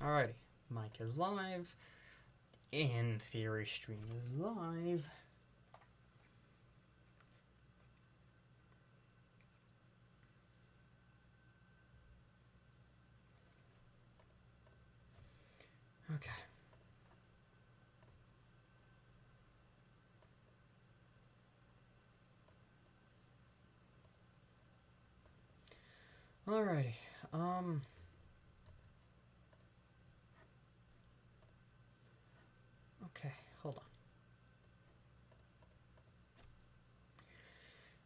Alrighty, mic is live. In theory, stream is live. Okay. Alrighty. Okay, hold on.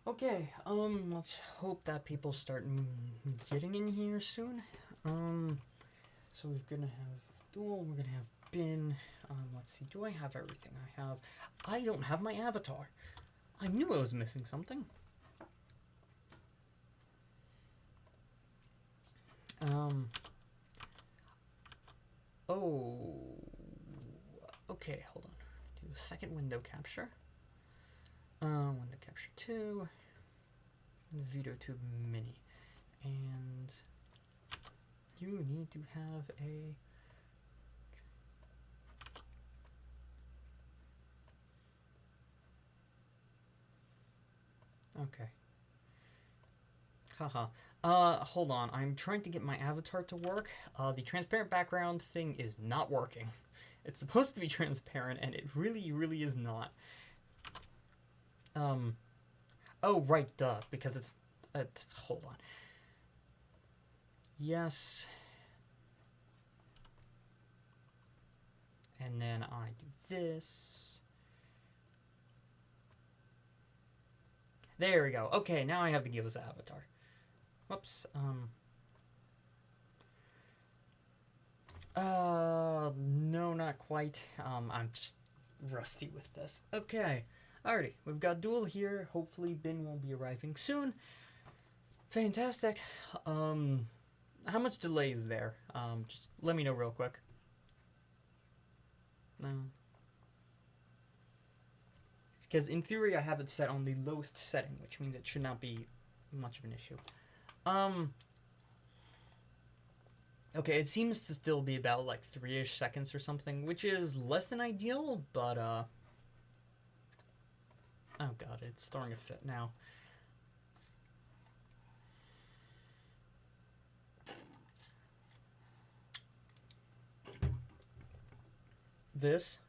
Okay, let's hope that people start getting in here soon. So we're gonna have Duel, we're gonna have Bin. Let's see, do I have everything I don't have my avatar. I knew I was missing something. Oh, okay, hold on. Do a second window capture. Window capture 2, VideoTube Mini, and you need to have a okay. Haha. Hold on. I'm trying to get my avatar to work. The transparent background thing is not working. It's supposed to be transparent, and it really, really is not. Oh, right, duh, because it's hold on. Yes. And then I do this. There we go. Okay, now I have the Gyoza avatar. Whoops. No, not quite. I'm just rusty with this. Okay. Alrighty, we've got Duel here. Hopefully Bin will be arriving soon. Fantastic. How much delay is there? Just let me know real quick. No. Because in theory I have it set on the lowest setting, which means it should not be much of an issue. Okay, it seems to still be about like 3-ish seconds or something, which is less than ideal, but oh god, it's throwing a fit now. This,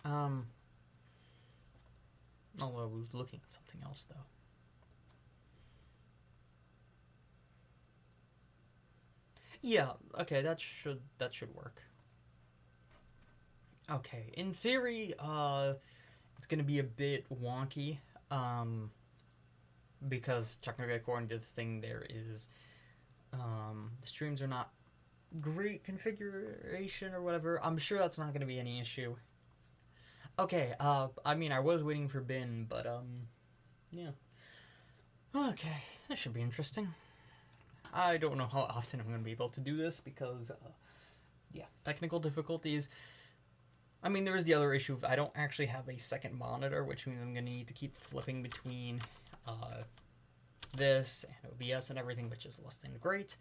although I was looking at something else though. Yeah, okay, that should work. Okay, in theory, it's gonna be a bit wonky, because technically according to the thing there is, the streams are not great configuration or whatever. I'm sure that's not gonna be any issue. Okay, I mean, I was waiting for Bin, but, yeah. Okay, this should be interesting. I don't know how often I'm going to be able to do this because, yeah, technical difficulties. I mean, there is the other issue of I don't actually have a second monitor, which means I'm going to need to keep flipping between this and OBS and everything, which is less than great.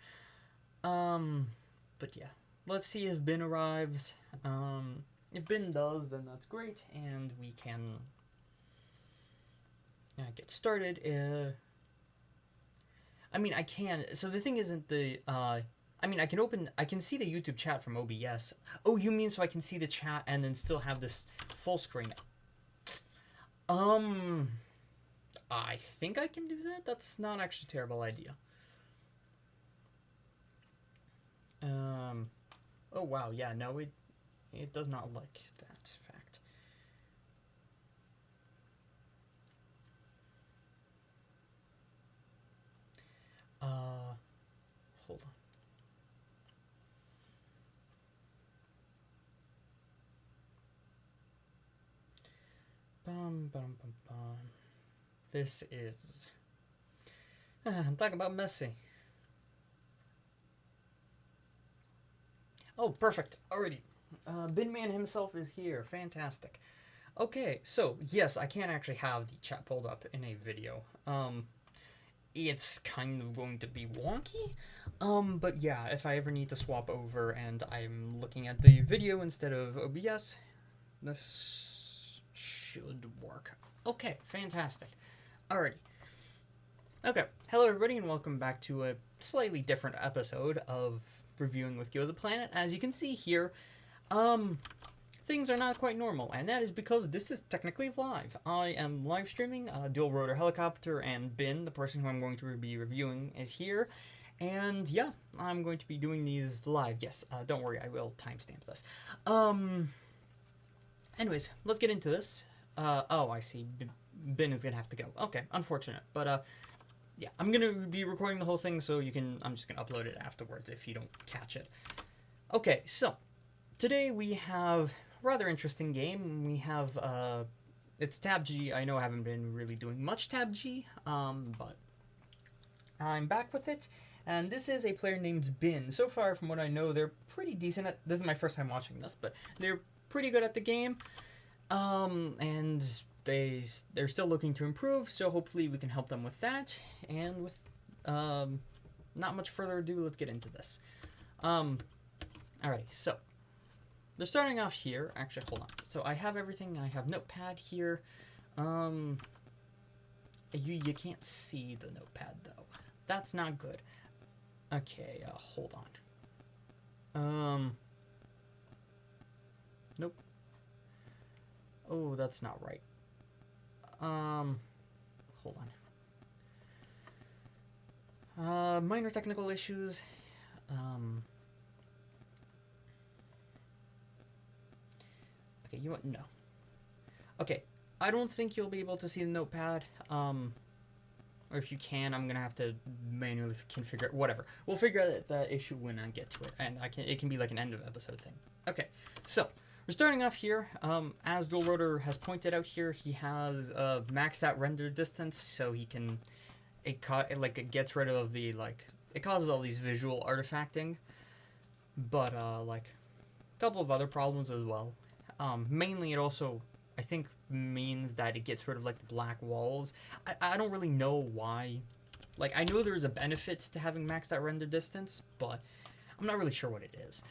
But yeah, let's see if Bin arrives. If Bin does, then that's great, and we can get started. I mean, I can. So the thing isn't the. I mean, I can see the YouTube chat from OBS. Oh, you mean so I can see the chat and then still have this full screen? I think I can do that. That's not actually a terrible idea. Oh wow, yeah, no, it does not like that fact. Hold on. Bum. This is... talk about messy. Oh, perfect. Alrighty. Binman himself is here. Fantastic. Okay, so, yes, I can actually have the chat pulled up in a video. It's kind of going to be wonky, But yeah, if I ever need to swap over and I'm looking at the video instead of OBS, this should work. Okay, fantastic. Alrighty. Okay, hello everybody and welcome back to a slightly different episode of Reviewing with Gyoza Planet. As you can see here, things are not quite normal, and that is because this is technically live. I am live streaming, Dual Rotor Helicopter, and Bin, the person who I'm going to be reviewing, is here. And yeah, I'm going to be doing these live. Yes, don't worry, I will timestamp this. Anyways, let's get into this. Oh, I see. Bin is gonna have to go. Okay, unfortunate, but yeah, I'm gonna be recording the whole thing, so I'm just gonna upload it afterwards if you don't catch it. Okay, so today we have a rather interesting game. We have it's Tab G. I know I haven't been really doing much Tab G, but I'm back with it. And this is a player named Bin. So far, from what I know, they're pretty decent at... This is my first time watching this, but they're pretty good at the game. And they're still looking to improve, so hopefully we can help them with that. And with not much further ado, let's get into this. Alrighty, so they're starting off here. Actually, hold on. So I have everything. I have Notepad here. You can't see the Notepad, though. That's not good. Okay, hold on. Nope. Oh, that's not right. Hold on. Minor technical issues. Okay, you want no. Okay, I don't think you'll be able to see the Notepad. Or if you can, I'm gonna have to manually configure it. Whatever. We'll figure out the issue when I get to it, and it can be like an end of episode thing. Okay, so we're starting off here. As Dual Rotor has pointed out here, he has maxed out render distance, so he can it gets rid of the it causes all these visual artifacting, but like a couple of other problems as well. Mainly, it also I think means that it gets rid of like the black walls. I don't really know why. Like, I know there's a benefit to having maxed out render distance, but I'm not really sure what it is.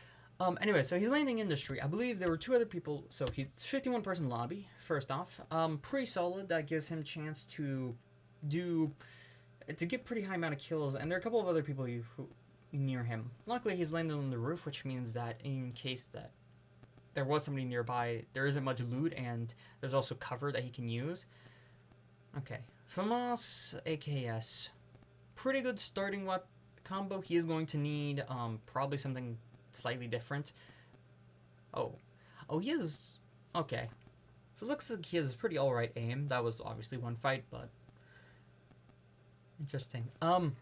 Anyway, so he's landing industry. I believe there were two other people. So he's 51 person lobby, first off. Pretty solid. That gives him chance to get pretty high amount of kills. And there are a couple of other people who near him. Luckily, he's landed on the roof, which means that in case that there was somebody nearby, there isn't much loot, and there's also cover that he can use. Okay, FAMAS AKS, pretty good starting weapon combo. He is going to need probably something slightly different. Oh, he is okay. So it looks like he has pretty alright aim. That was obviously one fight, but interesting. Oh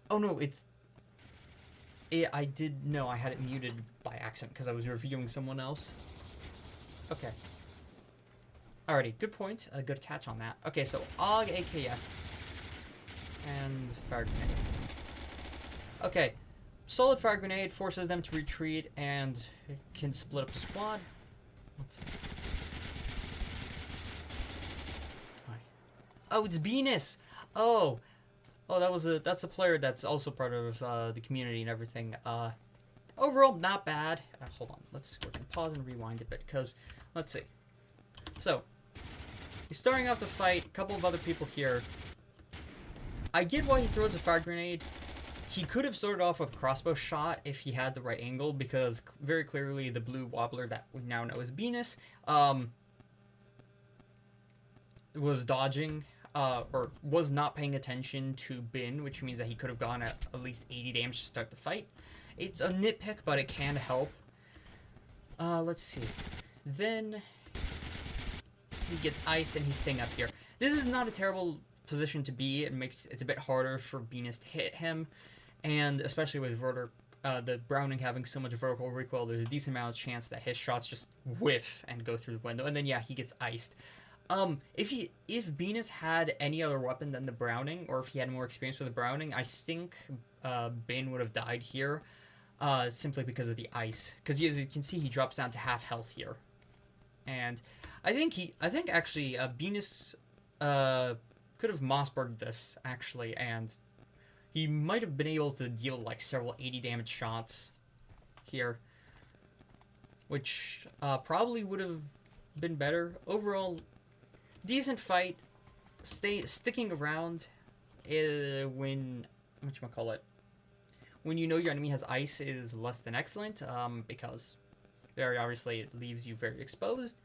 no, I did know I had it muted by accident because I was reviewing someone else. Okay. Alrighty, good point. A good catch on that. Okay, so AUG AKS and fire grenade. Okay, solid fire grenade forces them to retreat and it can split up the squad. Let's see. Oh, it's Venus. Oh, that's a player that's also part of the community and everything. Overall, not bad. Hold on, we can pause and rewind a bit because let's see. So he's starting off the fight. A couple of other people here. I get why he throws a fire grenade. He could have started off with a crossbow shot if he had the right angle, because very clearly the blue wobbler that we now know as Venus was dodging. Or was not paying attention to Bin, which means that he could have gone at least 80 damage to start the fight. It's a nitpick, but it can help. Let's see. Then he gets ice and he's staying up here. This is not a terrible position to be. It's a bit harder for Venus to hit him, and especially with the Browning having so much vertical recoil, there's a decent amount of chance that his shots just whiff and go through the window, and then yeah, he gets iced. If Venus had any other weapon than the Browning, or if he had more experience with the Browning, I think Bin would have died here, simply because of the ice. Because as you can see, he drops down to half health here, and I think actually Venus could have Mossberged this actually, and He might have been able to deal like several 80 damage shots here, which probably would have been better. Overall, decent fight. Sticking around when whatchamacallit, when you know your enemy has ice is less than excellent, because very obviously it leaves you very exposed.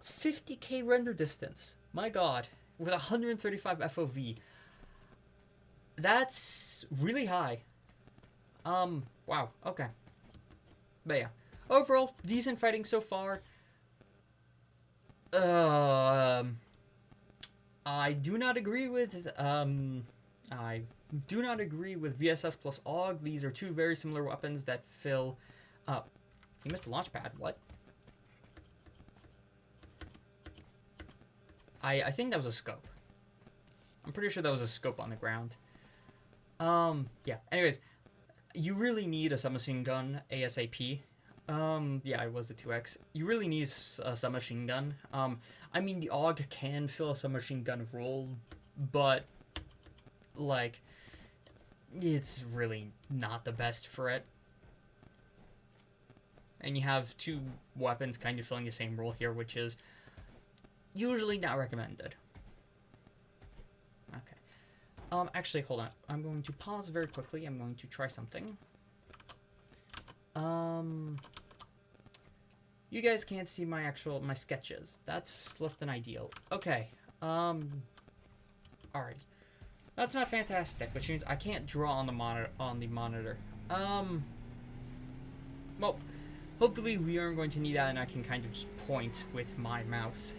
50k render distance. My god. With 135 FOV. That's really high. Wow. Okay. But yeah. Overall, decent fighting so far. I do not agree with VSS plus AUG. These are two very similar weapons that fill he missed the launch pad. What? I think that was a scope. I'm pretty sure that was a scope on the ground. Yeah. Anyways, you really need a submachine gun ASAP. Yeah, it was a 2x. You really need a submachine gun. I mean, the AUG can fill a submachine gun role, but, like, it's really not the best for it. And you have two weapons kind of filling the same role here, which is usually not recommended. Okay. Actually, hold on. I'm going to pause very quickly. I'm going to try something. You guys can't see my sketches. That's less than ideal. Okay. Alright. That's not fantastic, which means I can't draw on the monitor. Well, hopefully we aren't going to need that and I can kind of just point with my mouse.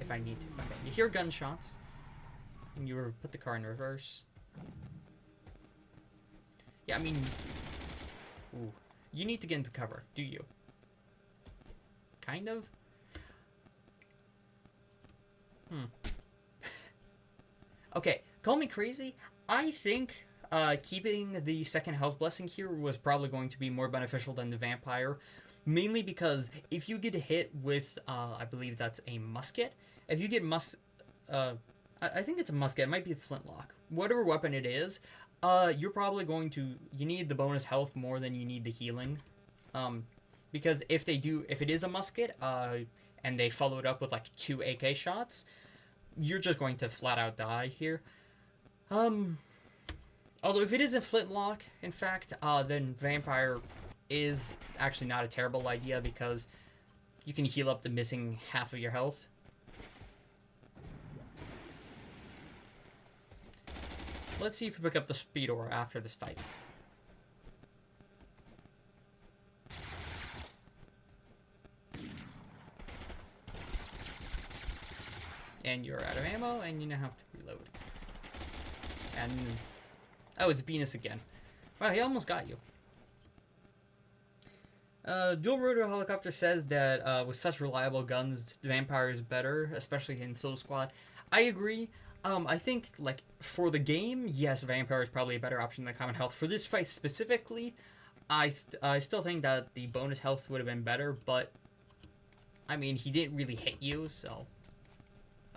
If I need to. Okay, you hear gunshots. And you put the car in reverse. Yeah, I mean... Ooh. You need to get into cover, do you? Kind of? Okay, call me crazy. I think keeping the second health blessing here was probably going to be more beneficial than the vampire. Mainly because if you get hit with, I believe that's a musket. If you get I think it's a musket. It might be a flintlock. Whatever weapon it is, you're probably going to... You need the bonus health more than you need the healing. Because if it is a musket, and they follow it up with, like, 2 AK shots, you're just going to flat out die here. Although if it is a flintlock, in fact, then vampire is actually not a terrible idea because you can heal up the missing half of your health. Let's see if we pick up the speed aura after this fight. And you're out of ammo, and you now have to reload. And... Oh, it's Venus again. Wow, he almost got you. Dual rotor helicopter says that with such reliable guns, the vampire is better, especially in Soul Squad. I agree. I think, like, for the game, yes, vampire is probably a better option than common health. For this fight specifically, I still think that the bonus health would have been better, but, I mean, he didn't really hit you, so...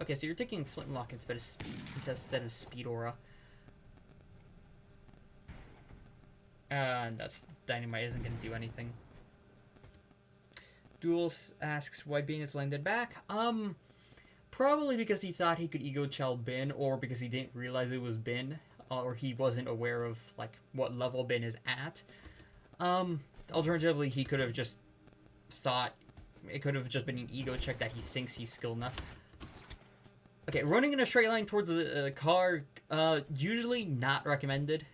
Okay, so you're taking flintlock instead of speed aura. And that's dynamite isn't going to do anything. Duel asks why Venus landed back. Probably because he thought he could ego chell Bin, or because he didn't realize it was Bin, or he wasn't aware of, like, what level Bin is at. Alternatively, he could have just thought it could have just been an ego check that he thinks he's skilled enough. Okay, running in a straight line towards the car, usually not recommended.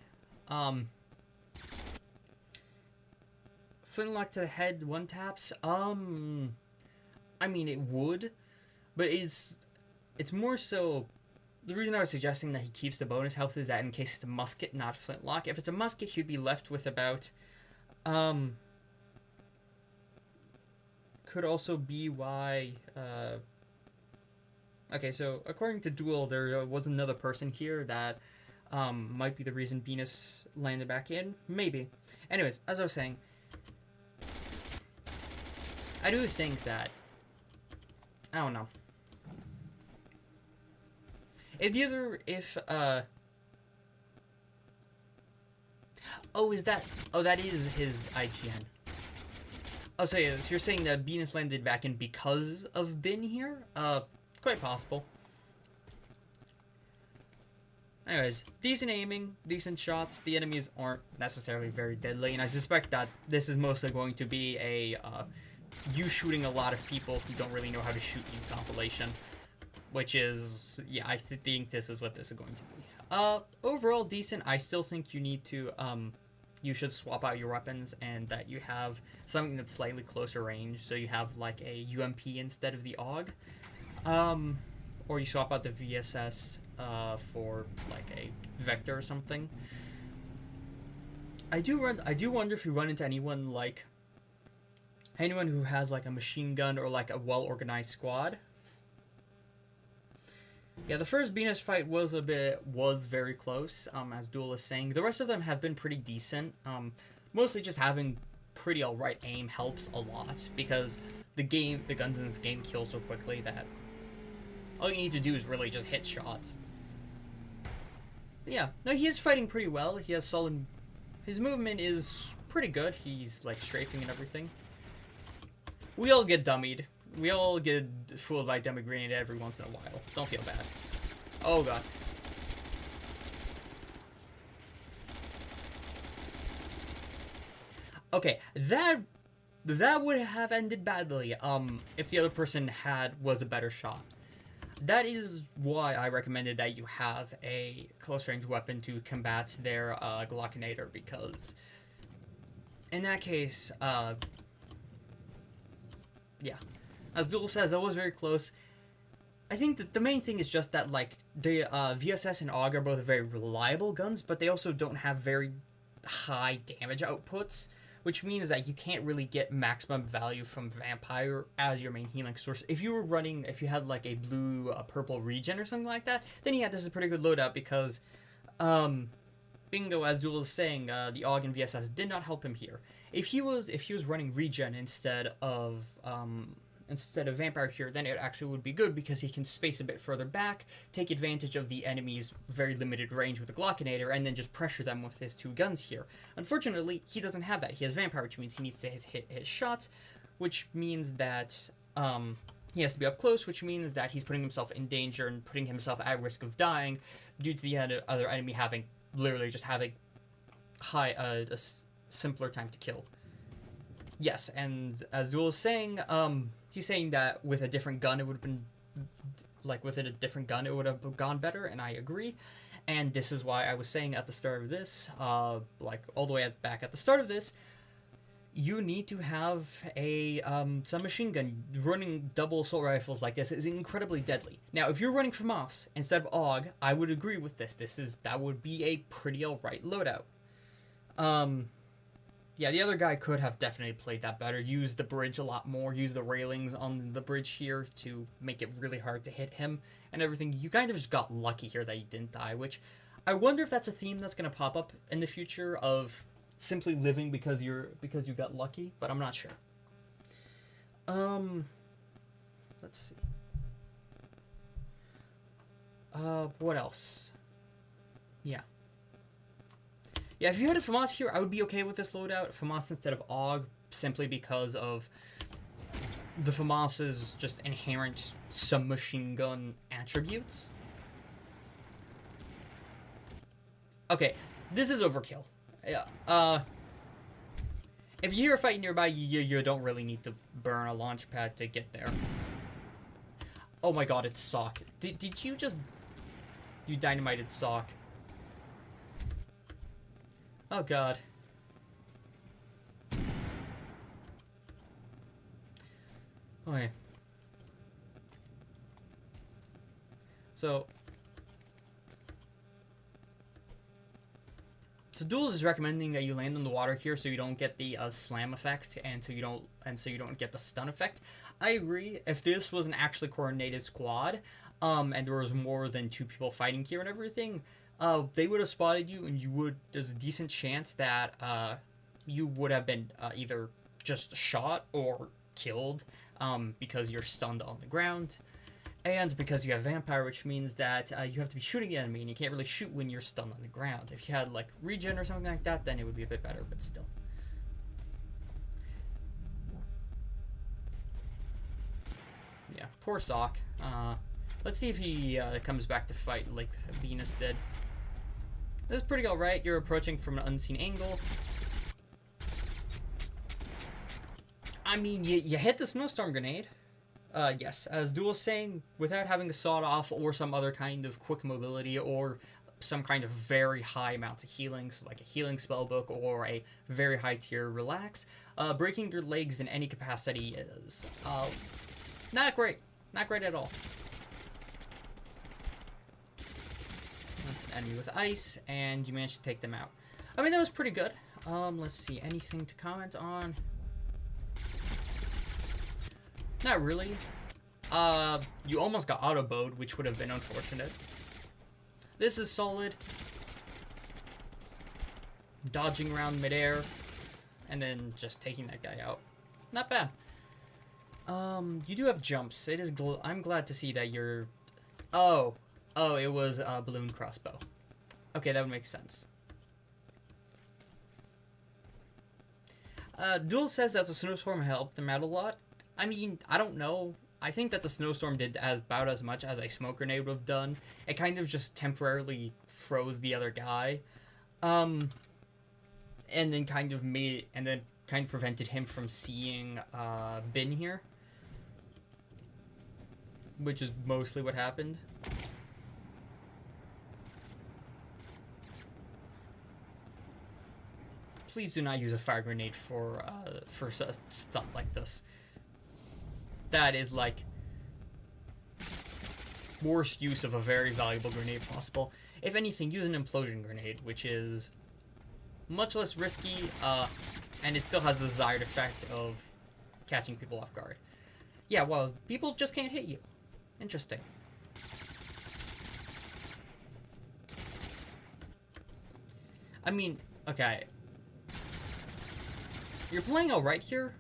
Flintlock to the head, one taps. I mean, it would, but it's more so... The reason I was suggesting that he keeps the bonus health is that in case it's a musket, not flintlock. If it's a musket, he'd be left with about... Could also be why... Okay, so according to Duel, there was another person here that might be the reason Venus landed back in. Maybe. Anyways, as I was saying, I do think that... I don't know. If oh, is that, oh, that is his IGN. Oh, so yeah, so you're saying that Venus landed back in because of Bin here? Quite possible. Anyways, decent aiming, decent shots. The enemies aren't necessarily very deadly, and I suspect that this is mostly going to be a you shooting a lot of people who don't really know how to shoot you compilation. Which is, yeah, I think this is what this is going to be. Overall decent. I still think you need to, you should swap out your weapons and that you have something that's slightly closer range. So you have like a UMP instead of the AUG. Or you swap out the VSS for like a Vector or something. I do wonder if you run into anyone who has like a machine gun or like a well-organized squad. Yeah, the first Venus fight was very close, as Duel is saying. The rest of them have been pretty decent. Mostly just having pretty alright aim helps a lot, because the guns in this game kill so quickly that all you need to do is really just hit shots. But yeah, no, he is fighting pretty well. He has solid... His movement is pretty good. He's, like, strafing and everything. We all get dummied. We all get fooled by dummy grenade every once in a while. Don't feel bad. Oh god. Okay, that would have ended badly, if the other person was a better shot. That is why I recommended that you have a close range weapon to combat their Glockinator, because in that case, yeah. As Duel says, that was very close. I think that the main thing is just that, like, the VSS and AUG are both very reliable guns, but they also don't have very high damage outputs, which means that you can't really get maximum value from Vampire as your main healing source. If you had, like, a blue, purple regen or something like that, then yeah, this is a pretty good loadout, because, bingo, as Duel is saying, the AUG and VSS did not help him here. If he was running regen instead of Vampire here, then it actually would be good, because he can space a bit further back, take advantage of the enemy's very limited range with the Glockinator, and then just pressure them with his two guns here. Unfortunately, he doesn't have that. He has Vampire, which means he needs to hit his shots, which means that he has to be up close, which means that he's putting himself in danger and putting himself at risk of dying due to the other enemy having a simpler time to kill. Yes, and as Duel is saying, he's saying that with a different gun it would have been, like, with a different gun it would have gone better, and I agree. And this is why I was saying at the start of this, like, all the way back at the start of this, you need to have a submachine gun. Running double assault rifles like this is incredibly deadly. Now, if you're running FAMAS instead of AUG, I would agree with this. That would be a pretty alright loadout. Yeah, the other guy could have definitely played that better. Use the bridge a lot more. Use the railings on the bridge here to make it really hard to hit him and everything. You kind of just got lucky here that he didn't die, which I wonder if that's a theme that's going to pop up in the future, of simply living because you got lucky, but I'm not sure. Let's see. What else? Yeah. Yeah, if you had a FAMAS here, I would be okay with this loadout. FAMAS instead of AUG, simply because of the FAMAS's just inherent submachine gun attributes. Okay, this is overkill. Yeah. If you hear a fight nearby, you don't really need to burn a launch pad to get there. Oh my god, it's Sock. Did you just... You dynamited Sock. Oh god. Okay. So Duels is recommending that you land on the water here so you don't get the slam effect and so you don't get the stun effect. I agree. If this was an actually coordinated squad, and there was more than 2 people fighting here and everything, they would have spotted you, and there's a decent chance that you would have been either just shot or killed, because you're stunned on the ground. And because you have Vampire, which means that you have to be shooting the enemy, and you can't really shoot when you're stunned on the ground. If you had, like, regen or something like that, then it would be a bit better, but still. Yeah, poor Sock. Let's see if he comes back to fight like Venus did. This is pretty alright. You're approaching from an unseen angle. I mean, you hit the snowstorm grenade. Yes, as Duel's saying, without having to sawed off or some other kind of quick mobility or some kind of very high amounts of healing, so like a healing spellbook or a very high tier relax, breaking your legs in any capacity is not great. Not great at all. That's an enemy with ice, and you managed to take them out. I mean, that was pretty good. Let's see, anything to comment on? Not really. You almost got auto-bowed, which would have been unfortunate. This is solid. Dodging around midair, and then just taking that guy out. Not bad. You do have jumps. It is. I'm glad to see that you're. Oh, it was a balloon crossbow. Okay, that would make sense. Duel says that the snowstorm helped them out a lot. I mean, I don't know. I think that the snowstorm did about as much as a smoke grenade would have done. It kind of just temporarily froze the other guy, and then kind of prevented him from seeing Bin here, which is mostly what happened. Please do not use a fire grenade for a stunt like this. That is like worst use of a very valuable grenade possible. If anything, use an implosion grenade, which is much less risky, and it still has the desired effect of catching people off guard. Yeah, well, people just can't hit you. Interesting. I mean, okay. You're playing alright here.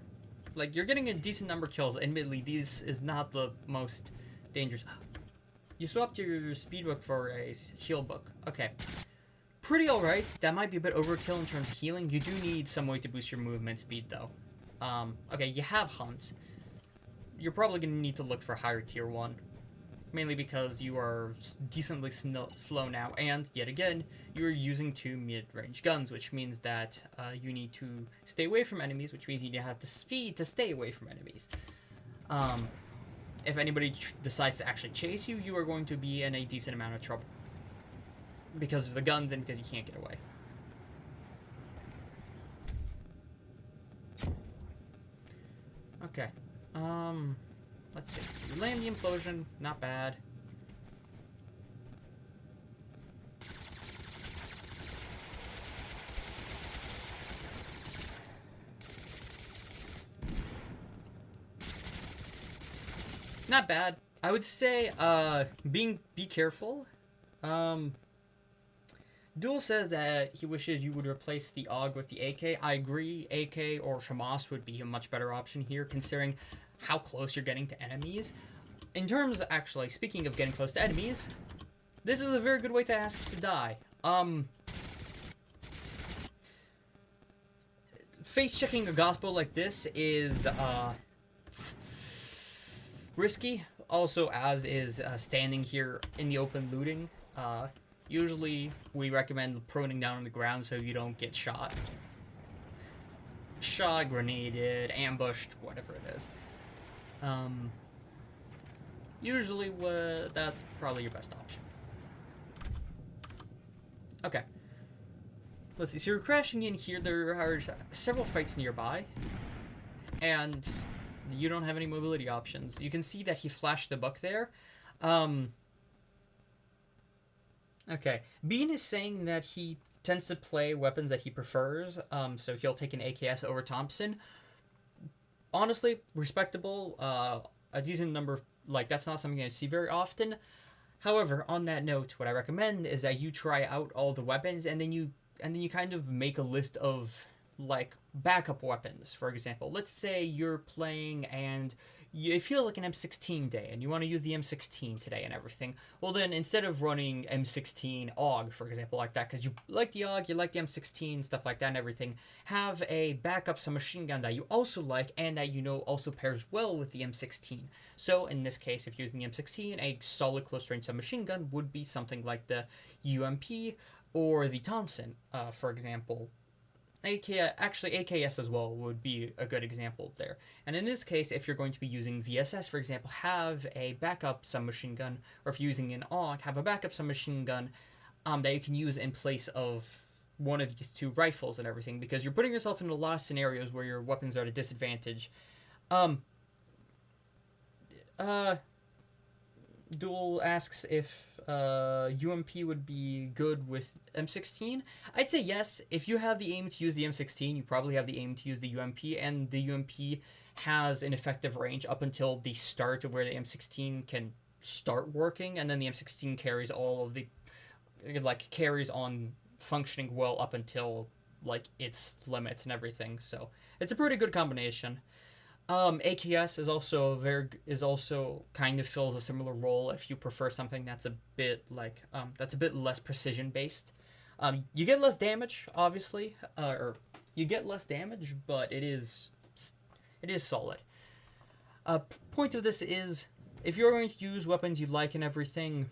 Like, you're getting a decent number of kills. Admittedly, this is not the most dangerous. You swapped your speedbook for a heal book. Okay. Pretty alright. That might be a bit overkill in terms of healing. You do need some way to boost your movement speed, though. Okay, you have Hunt. You're probably going to need to look for higher tier 1. Mainly because you are decently slow now, and yet again, you're using 2 mid-range guns, which means that you need to stay away from enemies, which means you need to have the speed to stay away from enemies. If anybody decides to actually chase you, you are going to be in a decent amount of trouble. Because of the guns and because you can't get away. Okay. Let's see. So you land the implosion, not bad. Not bad. I would say, be careful. Duel says that he wishes you would replace the AUG with the AK. I agree, AK or FAMAS would be a much better option here, considering how close you're getting to enemies. In terms, actually, speaking of getting close to enemies, this is a very good way to ask to die. Face-checking a gospel like this is, risky. Also, as is standing here in the open looting. Usually, we recommend proning down on the ground so you don't get shot. Shot, grenaded, ambushed, whatever it is. Usually, that's probably your best option. Okay. Let's see. So you're crashing in here. There are several fights nearby. And you don't have any mobility options. You can see that he flashed the buck there. Okay. Bean is saying that he tends to play weapons that he prefers. So he'll take an AKS over Thompson. Honestly, respectable. A decent number. Like, that's not something I see very often. However, on that note, what I recommend is that you try out all the weapons, and then you kind of make a list of, like, backup weapons. For example, let's say you're playing and it feels like an M16 day, and you want to use the M16 today and everything. Well, then instead of running M16 AUG, for example, like that, because you like the AUG, you like the M16, stuff like that and everything, have a backup submachine gun that you also like and that you know also pairs well with the M16. So in this case, if you're using the M16, a solid close-range submachine gun would be something like the UMP or the Thompson, for example. Actually, AKS as well would be a good example there. And in this case, if you're going to be using VSS, for example, have a backup submachine gun, or if you're using an AUG, have a backup submachine gun that you can use in place of one of these two rifles and everything, because you're putting yourself in a lot of scenarios where your weapons are at a disadvantage. Duel asks if UMP would be good with M16. I'd say yes. If you have the aim to use the M16, you probably have the aim to use the UMP, and the UMP has an effective range up until the start of where the M16 can start working, and then the M16 carries all of the carries on functioning well up until like its limits and everything. So it's a pretty good combination. AKS is also kind of fills a similar role if you prefer something that's a bit less precision based. You get less damage, obviously, or you get less damage, but it is solid. Point of this is, if you're going to use weapons you like and everything,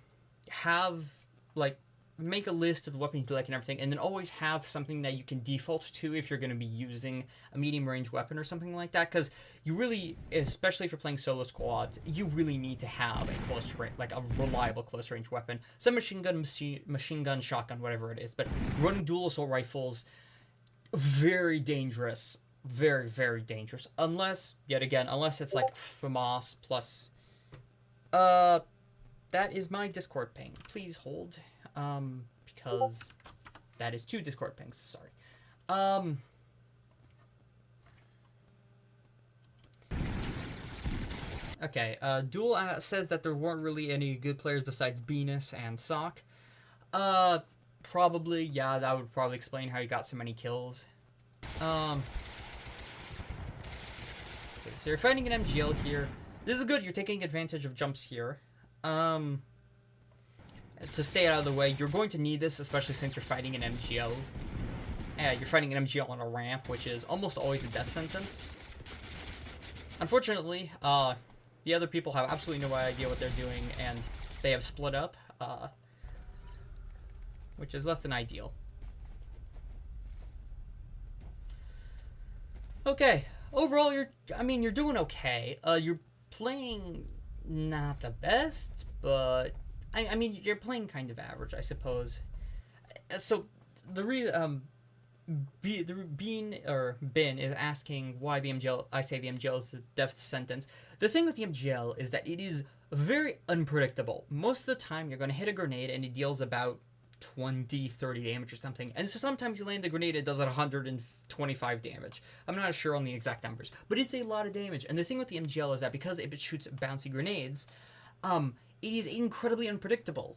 make a list of the weapons you like and everything, and then always have something that you can default to if you're going to be using a medium range weapon or something like that, because you really, especially if you're playing solo squads, you really need to have a close range, like a reliable close range weapon. Some machine gun, shotgun, whatever it is, but running dual assault rifles, very dangerous, very, very dangerous, unless it's like FAMAS plus, that is my Discord ping. Please hold. Because that is 2 Discord pings, sorry. Okay, Duel says that there weren't really any good players besides Venus and Sock. Probably, yeah, that would probably explain how you got so many kills. Let's see. So you're fighting an MGL here. This is good, you're taking advantage of jumps here. To stay out of the way, you're going to need this, especially since you're fighting an MGL. You're fighting an MGL on a ramp, which is almost always a death sentence. Unfortunately, the other people have absolutely no idea what they're doing, and they have split up, which is less than ideal. Okay, overall, you're doing okay. You're playing not the best, but I mean, you're playing kind of average, I suppose. So Ben is asking why the MGL. I say the MGL is the death sentence. The thing with the MGL is that it is very unpredictable. Most of the time, you're going to hit a grenade and it deals about 20, 30 damage or something. And so sometimes you land the grenade, it does 125 damage. I'm not sure on the exact numbers, but it's a lot of damage. And the thing with the MGL is that because it shoots bouncy grenades, it is incredibly unpredictable.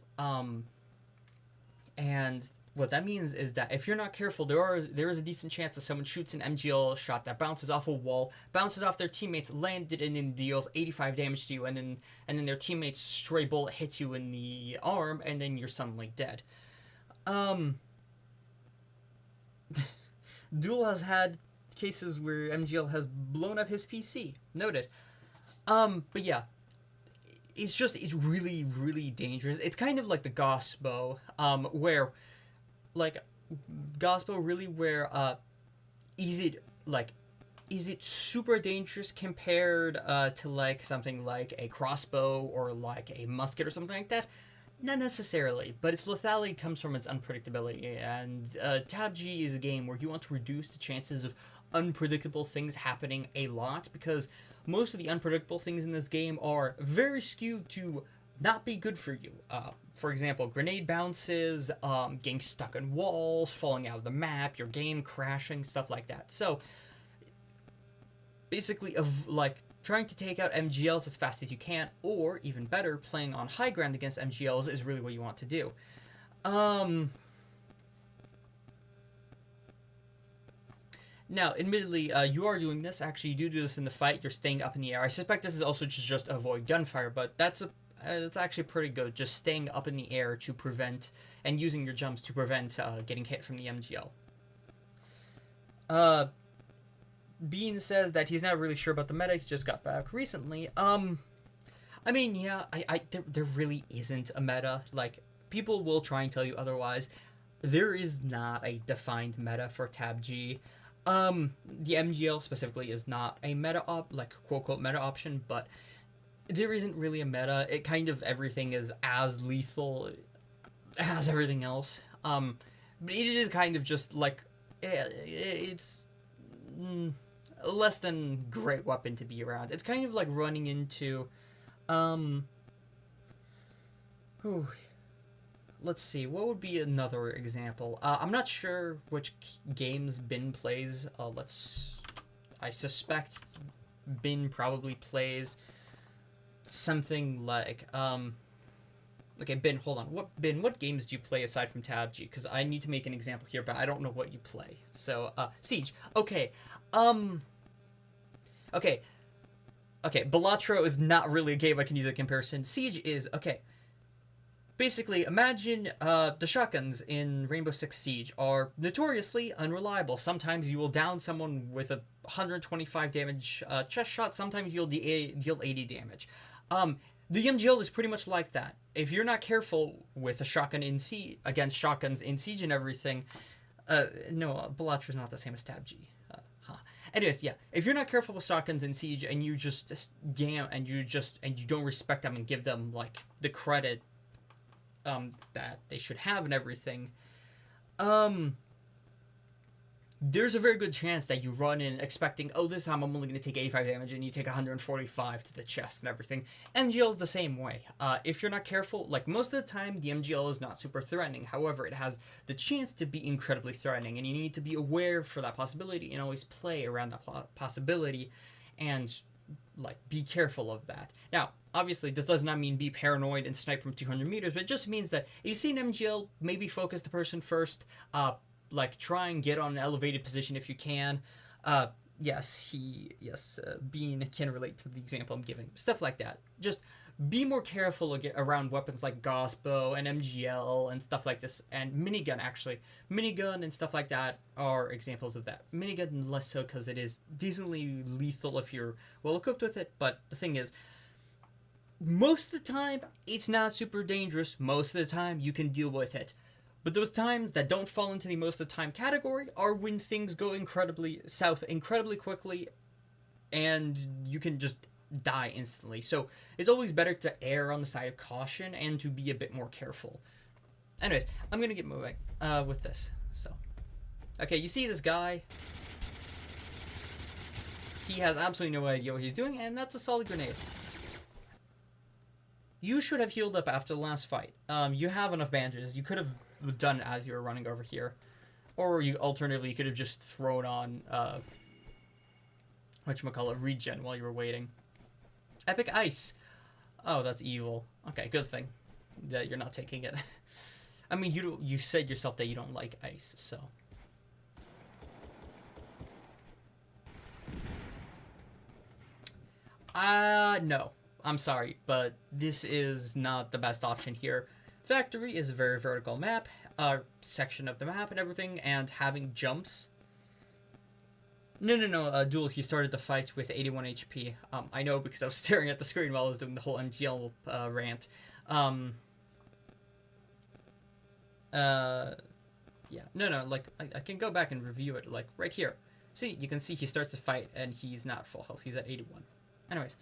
And what that means is that if you're not careful, there is a decent chance that someone shoots an MGL shot that bounces off a wall, bounces off their teammates, landed, and then deals 85 damage to you, and then their teammate's stray bullet hits you in the arm, and then you're suddenly dead. Duel has had cases where MGL has blown up his PC. Noted. But yeah. It's really, really dangerous. It's kind of like the Gospo, where, like, Gospo really where, is it super dangerous compared, to, like, something like a crossbow or, like, a musket or something like that? Not necessarily, but its lethality comes from its unpredictability, and, Tab G is a game where you want to reduce the chances of unpredictable things happening a lot, because most of the unpredictable things in this game are very skewed to not be good for you. For example, grenade bounces, getting stuck in walls, falling out of the map, your game crashing, stuff like that. So, basically, trying to take out MGLs as fast as you can, or, even better, playing on high ground against MGLs is really what you want to do. Now, admittedly, you are doing this. Actually, you do this in the fight. You're staying up in the air. I suspect this is also just avoid gunfire, but that's actually pretty good. Just staying up in the air to prevent, and using your jumps to prevent getting hit from the MGL. Bean says that he's not really sure about the meta. He just got back recently. I mean, yeah, there really isn't a meta. Like, people will try and tell you otherwise. There is not a defined meta for Tab G. The MGL specifically is not a meta quote-unquote meta option, but there isn't really a meta. It kind of, everything is as lethal as everything else. But it is kind of just like, it's a less than great weapon to be around. It's kind of like running into, let's see, what would be another example? I'm not sure which games Bin plays. I suspect Bin probably plays something like, okay, Bin, hold on. What games do you play aside from Tab G? Because I need to make an example here, but I don't know what you play. So, Siege. Okay. Okay. Balatro is not really a game I can use a comparison. Siege is, okay. Basically, imagine the shotguns in Rainbow Six Siege are notoriously unreliable. Sometimes you will down someone with a 125 damage chest shot. Sometimes you'll deal 80 damage. The MGL is pretty much like that. If you're not careful with a shotgun in Siege, against shotguns in Siege and everything, no, Balatro is not the same as Tab G. Anyways, yeah, if you're not careful with shotguns in Siege and you just and you don't respect them and give them like the credit that they should have and everything, there's a very good chance that you run in expecting, oh, this time I'm only going to take 85 damage, and you take 145 to the chest and everything. MGL is the same way. If you're not careful, like, most of the time, the MGL is not super threatening. However, it has the chance to be incredibly threatening, and you need to be aware for that possibility and always play around that possibility and, like, be careful of that. Now, obviously, this does not mean be paranoid and snipe from 200 meters, but it just means that if you see an MGL, maybe focus the person first, like, try and get on an elevated position if you can. Bean can relate to the example I'm giving. Stuff like that. Just be more careful around weapons like Gaussbow and MGL and stuff like this. And minigun, actually. Minigun and stuff like that are examples of that. Minigun less so because it is decently lethal if you're well equipped with it. But the thing is, most of the time, it's not super dangerous. Most of the time, you can deal with it. But those times that don't fall into the most of the time category are when things go incredibly south incredibly quickly and you can just die instantly. So it's always better to err on the side of caution and to be a bit more careful. Anyways, I'm going to get moving with this. So, okay, you see this guy? He has absolutely no idea what he's doing, and that's a solid grenade. You should have healed up after the last fight. You have enough bandages. You could have done it as you were running over here, or you alternatively could have just thrown on whatchamacallit, regen while you were waiting. Epic ice. Oh, that's evil. Okay, good thing that you're not taking it. I mean, you said yourself that you don't like ice, so. No. I'm sorry, but this is not the best option here. Factory is a very vertical map, section of the map and everything, and having jumps. No, Duel, he started the fight with 81 HP. I know because I was staring at the screen while I was doing the whole MGL rant. Yeah, no, like, I can go back and review it, like, right here. See, you can see he starts the fight, and he's not full health, he's at 81. Anyways.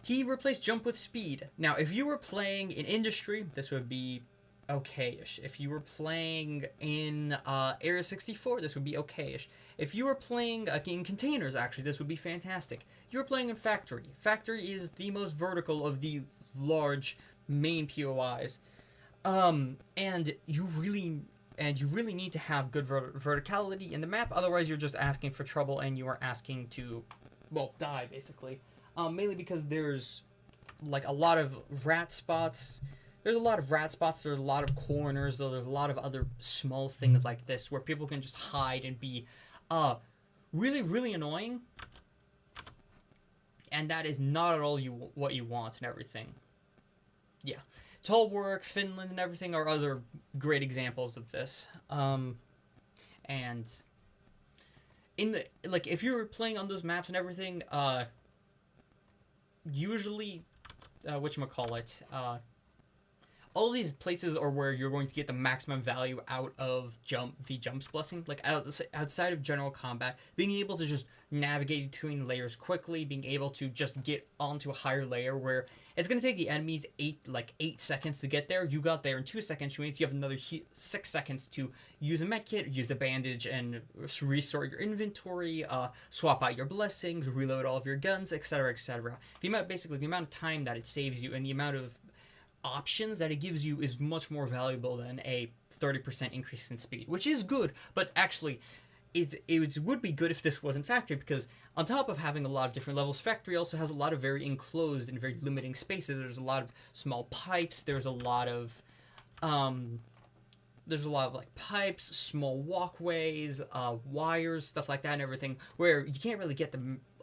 He replaced jump with speed. Now, if you were playing in Industry, this would be okay-ish. If you were playing in Area 64, this would be okay-ish. If you were playing in Containers, actually, this would be fantastic. You were playing in Factory. Factory is the most vertical of the large main POIs. And you really need to have good verticality in the map, otherwise you're just asking for trouble and you are asking to, well, die, basically. Mainly because there's, like, a lot of rat spots. there's a lot of rat spots, there's a lot of corners, there's a lot of other small things like this where people can just hide and be really, really annoying. And that is not at all what you want and everything. Yeah. Tollwork, Finland, and everything are other great examples of this. And in the, like, if you're playing on those maps and everything, usually, whatchamacallit, all these places are where you're going to get the maximum value out of the jumps blessing. Like, outside of general combat, being able to just navigate between layers quickly, being able to just get onto a higher layer where it's going to take the enemies 8 seconds to get there. You got there in 2 seconds, which means you have another 6 seconds to use a medkit, use a bandage, and restore your inventory, swap out your blessings, reload all of your guns, etc., etc. The amount of time that it saves you and the amount of options that it gives you is much more valuable than a 30% increase in speed, which is good, but actually it would be good if this wasn't factory, because on top of having a lot of different levels, factory also has a lot of very enclosed and very limiting spaces. There's a lot of small pipes, there's a lot of like pipes, small walkways, wires, stuff like that and everything, where you can't really get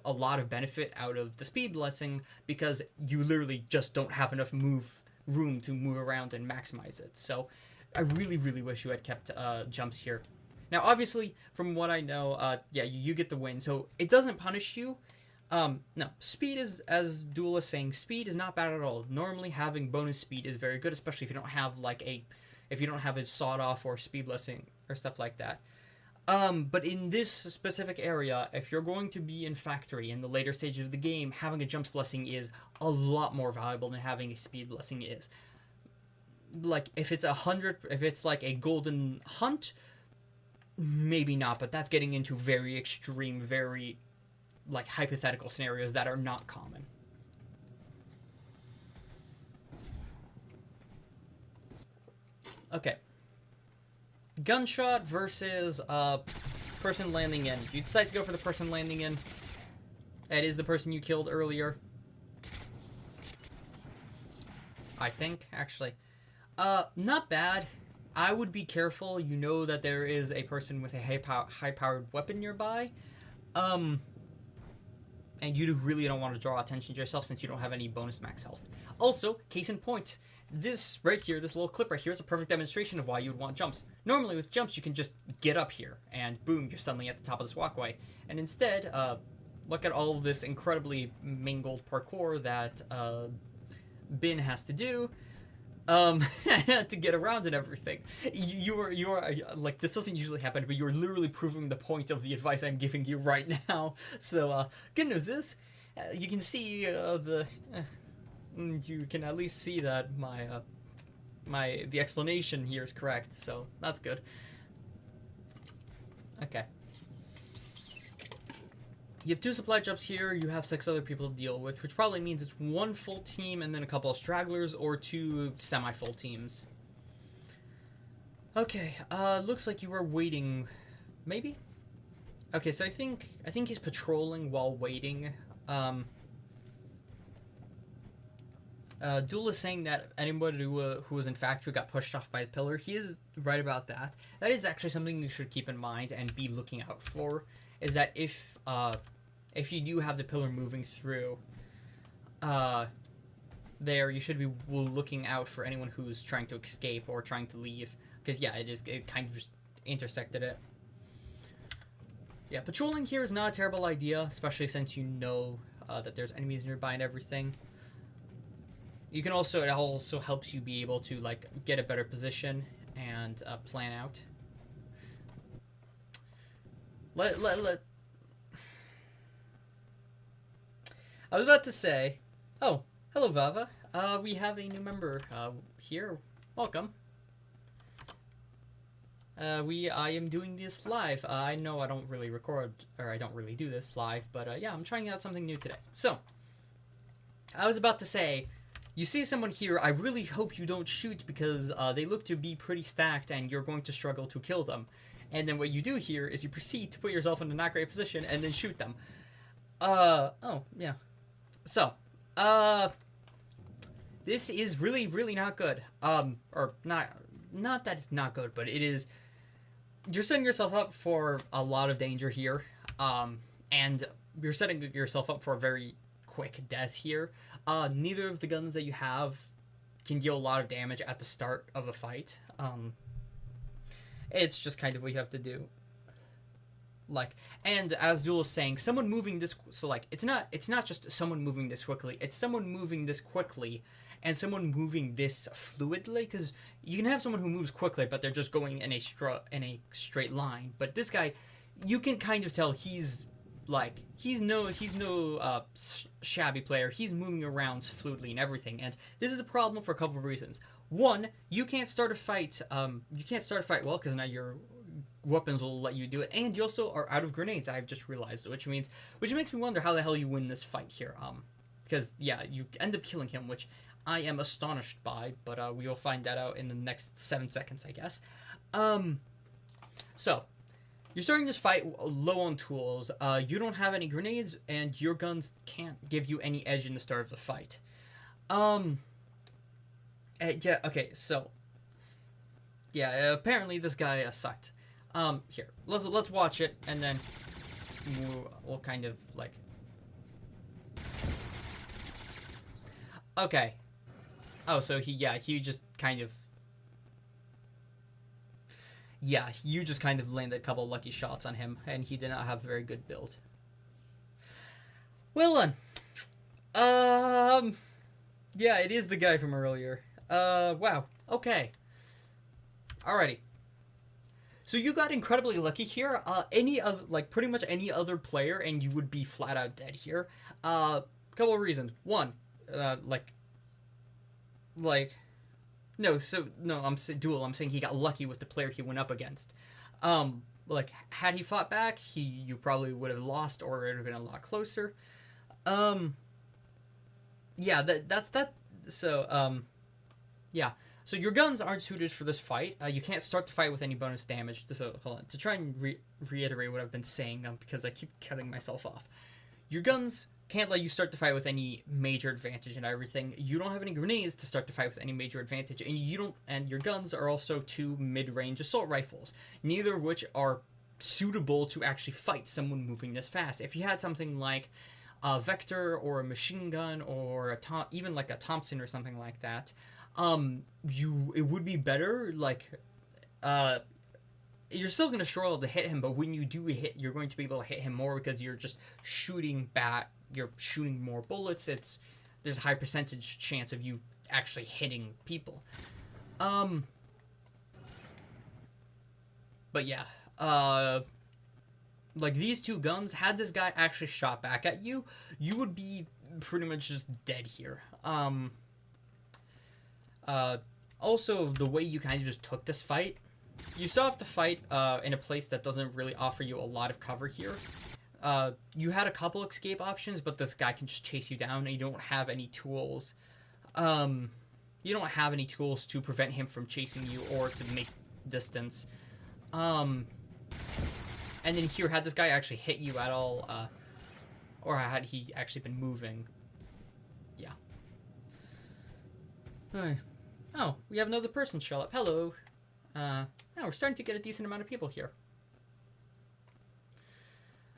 a lot of benefit out of the speed blessing because you literally just don't have enough room to move around and maximize it. So I really, really wish you had kept jumps here. Now, obviously, from what I know, yeah, you get the win, so it doesn't punish you. No, speed is, as Duel is saying, speed is not bad at all. Normally, having bonus speed is very good, especially if you don't have a sawed-off or speed blessing or stuff like that. But in this specific area, if you're going to be in factory in the later stages of the game, having a jumps blessing is a lot more valuable than having a speed blessing is. Like, if it's like a golden hunt, maybe not, but that's getting into very extreme, very, like, hypothetical scenarios that are not common. Okay. Gunshot versus person landing in. You decide to go for the person landing in. It is the person you killed earlier. I think, actually. Not bad. I would be careful. You know that there is a person with a high-powered weapon nearby. And you really don't want to draw attention to yourself since you don't have any bonus max health. Also, case in point, this right here, this little clip right here is a perfect demonstration of why you would want jumps. Normally with jumps, you can just get up here and boom, you're suddenly at the top of this walkway. And instead, look at all of this incredibly mingled parkour that Bin has to do to get around and everything. You are like, this doesn't usually happen, but you're literally proving the point of the advice I'm giving you right now. So, good news is, you can see you can at least see that the explanation here is correct, so that's good. Okay. You have 2 supply drops here, you have 6 other people to deal with, which probably means it's 1 full team and then a couple of stragglers, or 2 semi-full teams. Okay, looks like you were waiting, maybe? Okay, so I think he's patrolling while waiting. Duel is saying that anybody who was in factory got pushed off by the pillar. He is right about that. That is actually something you should keep in mind and be looking out for, is that if you do have the pillar moving through there, you should be looking out for anyone who's trying to escape or trying to leave, because yeah, it kind of just intersected it. Yeah, patrolling here is not a terrible idea, especially since you know that there's enemies nearby and everything. It also helps you be able to, like, get a better position and plan out. I was about to say, oh, hello Vava. We have a new member here. Welcome. I am doing this live. I know I don't really I don't really do this live, but yeah, I'm trying out something new today. So, I was about to say, you see someone here, I really hope you don't shoot because they look to be pretty stacked and you're going to struggle to kill them. And then what you do here is you proceed to put yourself in a not great position and then shoot them. Oh, yeah. So, This is really, really not good. Or not that it's not good, but it is. You're setting yourself up for a lot of danger here. And you're setting yourself up for a very quick death here. Neither of the guns that you have can deal a lot of damage at the start of a fight. It's just kind of what you have to do. Like, and as Duel is saying, someone moving this, so like it's not just someone moving this quickly, it's someone moving this quickly and someone moving this fluidly, because you can have someone who moves quickly but they're just going in a straight line, but this guy, you can kind of tell he's no shabby player. He's moving around fluidly and everything, and this is a problem for a couple of reasons. One, you can't start a fight well because now your weapons will let you do it, and you also are out of grenades, I've just realized, which makes me wonder how the hell you win this fight here, because yeah, you end up killing him, which I am astonished by, but we will find that out in the next 7 seconds, I guess. So you're starting this fight low on tools, you don't have any grenades, and your guns can't give you any edge in the start of the fight. Yeah, okay, so yeah, apparently this guy sucked. Here, let's watch it, and then we'll kind of like. Okay. Oh, so you just kind of. Yeah, you just kind of landed a couple lucky shots on him, and he did not have a very good build. Well done. Yeah, it is the guy from earlier. Wow. Okay. Alrighty. So you got incredibly lucky here. Pretty much any other player, and you would be flat out dead here. Couple of reasons. One, I'm saying Duel. I'm saying he got lucky with the player he went up against. Had he fought back, you probably would have lost, or it would have been a lot closer. Yeah, that's that. So, yeah. So your guns aren't suited for this fight. You can't start the fight with any bonus damage. So hold on, to try and reiterate what I've been saying, because I keep cutting myself off. Your guns can't let you start the fight with any major advantage and everything. You don't have any grenades to start the fight with any major advantage, and your guns are also 2 mid-range assault rifles, neither of which are suitable to actually fight someone moving this fast. If you had something like a Vector or a machine gun or even like a Thompson or something like that, it would be better. You're still gonna struggle to hit him, but when you do hit, you're going to be able to hit him more because you're just shooting back. You're shooting more bullets. There's a high percentage chance of you actually hitting people. But yeah, like these two guns, had this guy actually shot back at you, you would be pretty much just dead here. Also, the way you kind of just took this fight, you still have to fight in a place that doesn't really offer you a lot of cover here. You had a couple escape options, but this guy can just chase you down, and you don't have any tools. You don't have any tools to prevent him from chasing you or to make distance. And then here, had this guy actually hit you at all, or had he actually been moving? Yeah. Hi. Oh, we have another person show up. Hello. Now we're starting to get a decent amount of people here.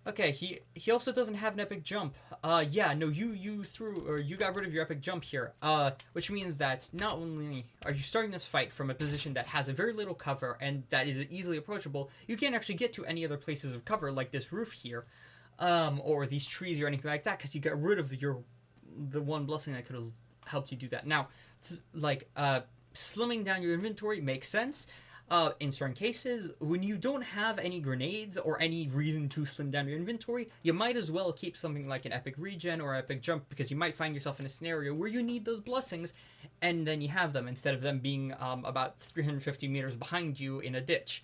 Okay, he also doesn't have an epic jump. Yeah, no, you got rid of your epic jump here. Which means that not only are you starting this fight from a position that has a very little cover and that is easily approachable, you can't actually get to any other places of cover like this roof here, or these trees or anything like that, because you got rid of the one blessing that could have helped you do that. Now, slimming down your inventory makes sense. In certain cases, when you don't have any grenades or any reason to slim down your inventory, you might as well keep something like an epic regen or epic jump, because you might find yourself in a scenario where you need those blessings, and then you have them instead of them being about 350 meters behind you in a ditch.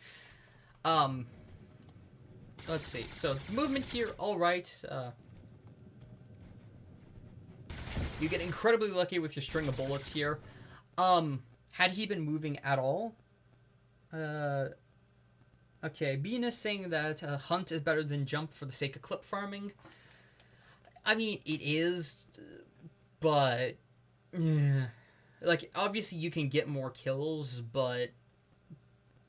Let's see. So movement here, all right. You get incredibly lucky with your string of bullets here. Had he been moving at all? Okay, Bean is saying that hunt is better than jump for the sake of clip farming. I mean, it is, but yeah. Like, obviously you can get more kills, but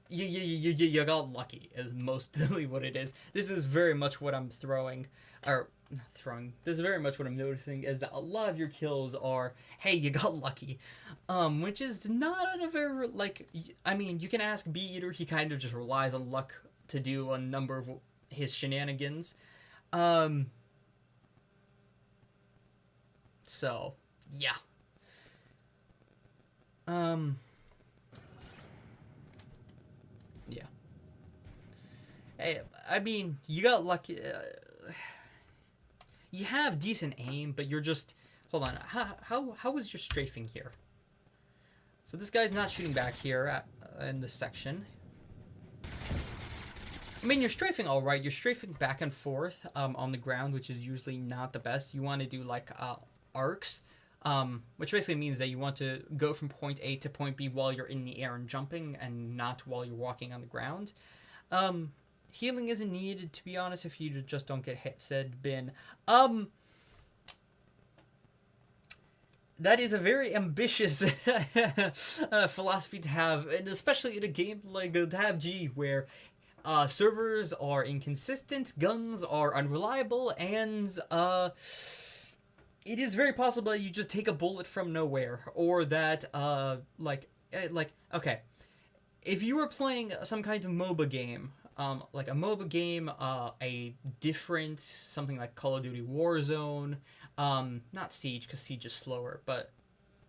you got lucky is mostly what it is. This is very much what I'm throwing, or not throwing. This is very much what I'm noticing is that a lot of your kills are, hey, you got lucky, which is not a very like. I mean, you can ask Bee Eater. He kind of just relies on luck to do a number of his shenanigans. So yeah. Yeah. Hey, I mean, you got lucky. You have decent aim, but you're just. Hold on. How was your strafing here? So this guy's not shooting back here in this section. I mean, you're strafing all right. You're strafing back and forth on the ground, which is usually not the best. You want to do like arcs, which basically means that you want to go from point A to point B while you're in the air and jumping, and not while you're walking on the ground. Healing isn't needed, to be honest, if you just don't get hit, said Bin. That is a very ambitious philosophy to have, and especially in a game like Tab G, where servers are inconsistent, guns are unreliable, and it is very possible that you just take a bullet from nowhere, or that okay, if you were playing some kind of MOBA game, like a MOBA game, a different something like Call of Duty Warzone, not Siege because Siege is slower, but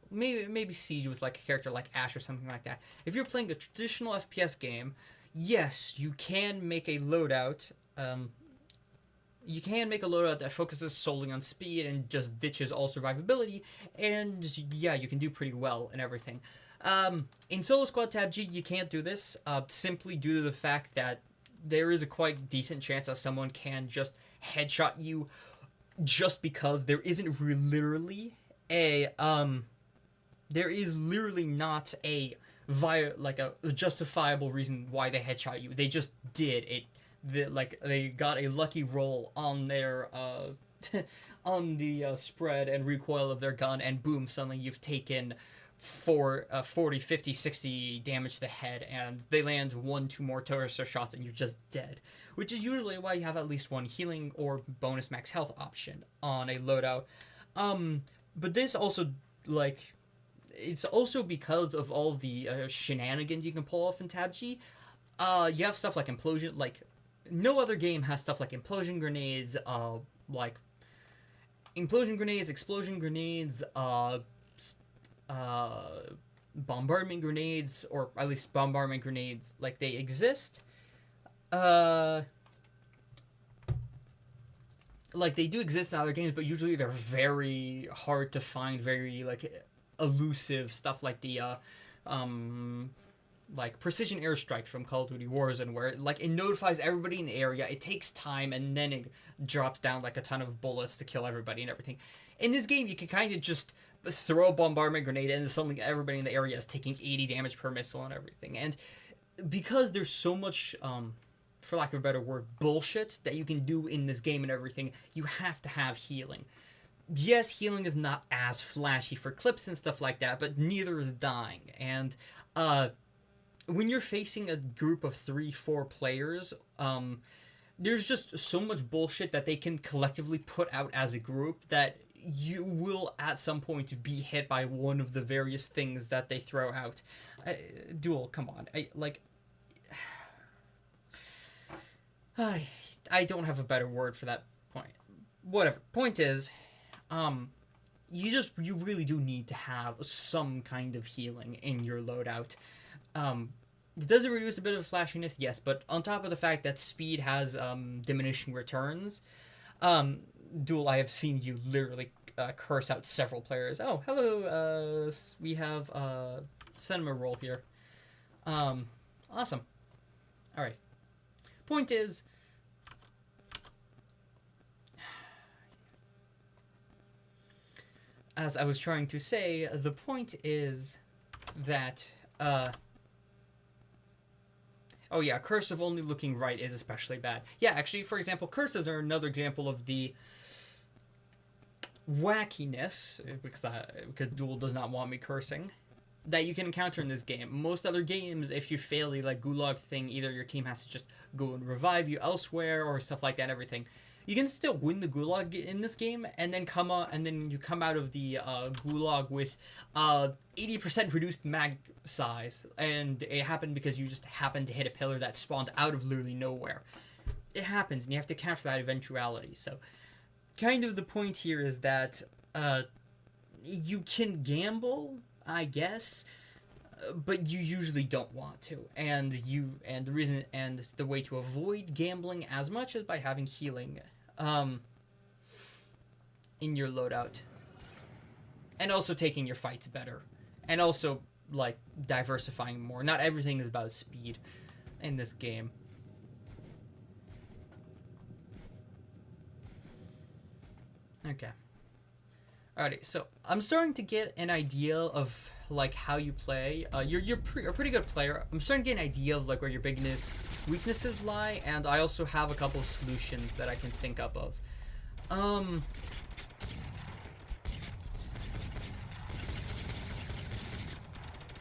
maybe Siege with like a character like Ash or something like that. If you're playing a traditional FPS game, yes, you can make a loadout. You can make a loadout that focuses solely on speed and just ditches all survivability, and yeah, you can do pretty well and everything. In Solo Squad Tab G, you can't do this, simply due to the fact that there is a quite decent chance that someone can just headshot you, just because there isn't literally a there is literally not a justifiable reason why they headshot you. They just did it. They got a lucky roll on their on the spread and recoil of their gun, and boom, suddenly you've taken 40, 50, 60 damage to the head, and they land 1-2 more torso shots and you're just dead, which is usually why you have at least one healing or bonus max health option on a loadout. But this also, like, it's also because of all the shenanigans you can pull off in Tab G. You have stuff like implosion, like no other game has stuff like implosion grenades, explosion grenades, bombardment grenades, or at least bombardment grenades, like they exist. Like they do exist in other games, but usually they're very hard to find, very like elusive stuff, like the like precision airstrike from Call of Duty Warzone, where it notifies everybody in the area. It takes time, and then it drops down like a ton of bullets to kill everybody and everything. In this game, you can kind of just throw a bombardment grenade, and suddenly everybody in the area is taking 80 damage per missile and everything. And because there's so much, for lack of a better word, bullshit that you can do in this game and everything, you have to have healing. Yes, healing is not as flashy for clips and stuff like that, but neither is dying. And when you're facing a group of 3-4 players, there's just so much bullshit that they can collectively put out as a group that you will at some point be hit by one of the various things that they throw out. Duel, come on. I don't have a better word for that point. Whatever. Point is, you really do need to have some kind of healing in your loadout. Does it reduce a bit of flashiness? Yes, but on top of the fact that speed has diminishing returns, Duel, I have seen you literally curse out several players. Oh, hello, we have Cinema Roll here. Awesome. Alright. Point is, as I was trying to say, the point is that, oh yeah, cursive only looking right is especially bad. Yeah, actually, for example, curses are another example of the wackiness, because Duel does not want me cursing, that you can encounter in this game. Most other games, if you fail the like gulag thing, either your team has to just go and revive you elsewhere or stuff like that. Everything, you can still win the gulag in this game, and then you come out of the gulag with 80% reduced mag size, and it happened because you just happened to hit a pillar that spawned out of literally nowhere. It happens, and you have to account for that eventuality. So, kind of the point here is that you can gamble, I guess, but you usually don't want to. And the way to avoid gambling as much is by having healing in your loadout, and also taking your fights better, and also like diversifying more. Not everything is about speed in this game. Okay. Alrighty, so I'm starting to get an idea of like how you play. You're a pretty good player. I'm starting to get an idea of like where your weaknesses lie, and I also have a couple of solutions that I can think up of.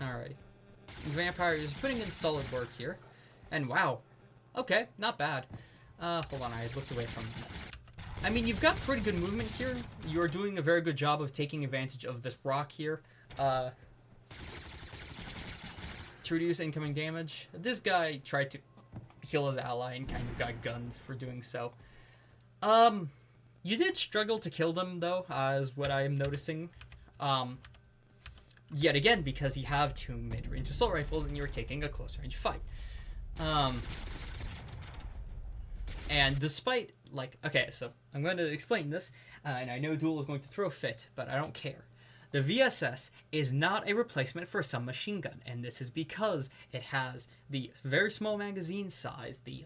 Alrighty. Vampire is putting in solid work here, and wow, okay, not bad. Hold on, I looked away from. I mean, you've got pretty good movement here. You're doing a very good job of taking advantage of this rock here to reduce incoming damage. This guy tried to heal his ally and kind of got gunned for doing so. You did struggle to kill them, though, is what I am noticing. Yet again, because you have 2 mid-range assault rifles and you're taking a close-range fight. And despite, like, okay, so I'm going to explain this, and I know Duel is going to throw a fit, but I don't care. The VSS is not a replacement for a submachine gun, and this is because it has the very small magazine size, the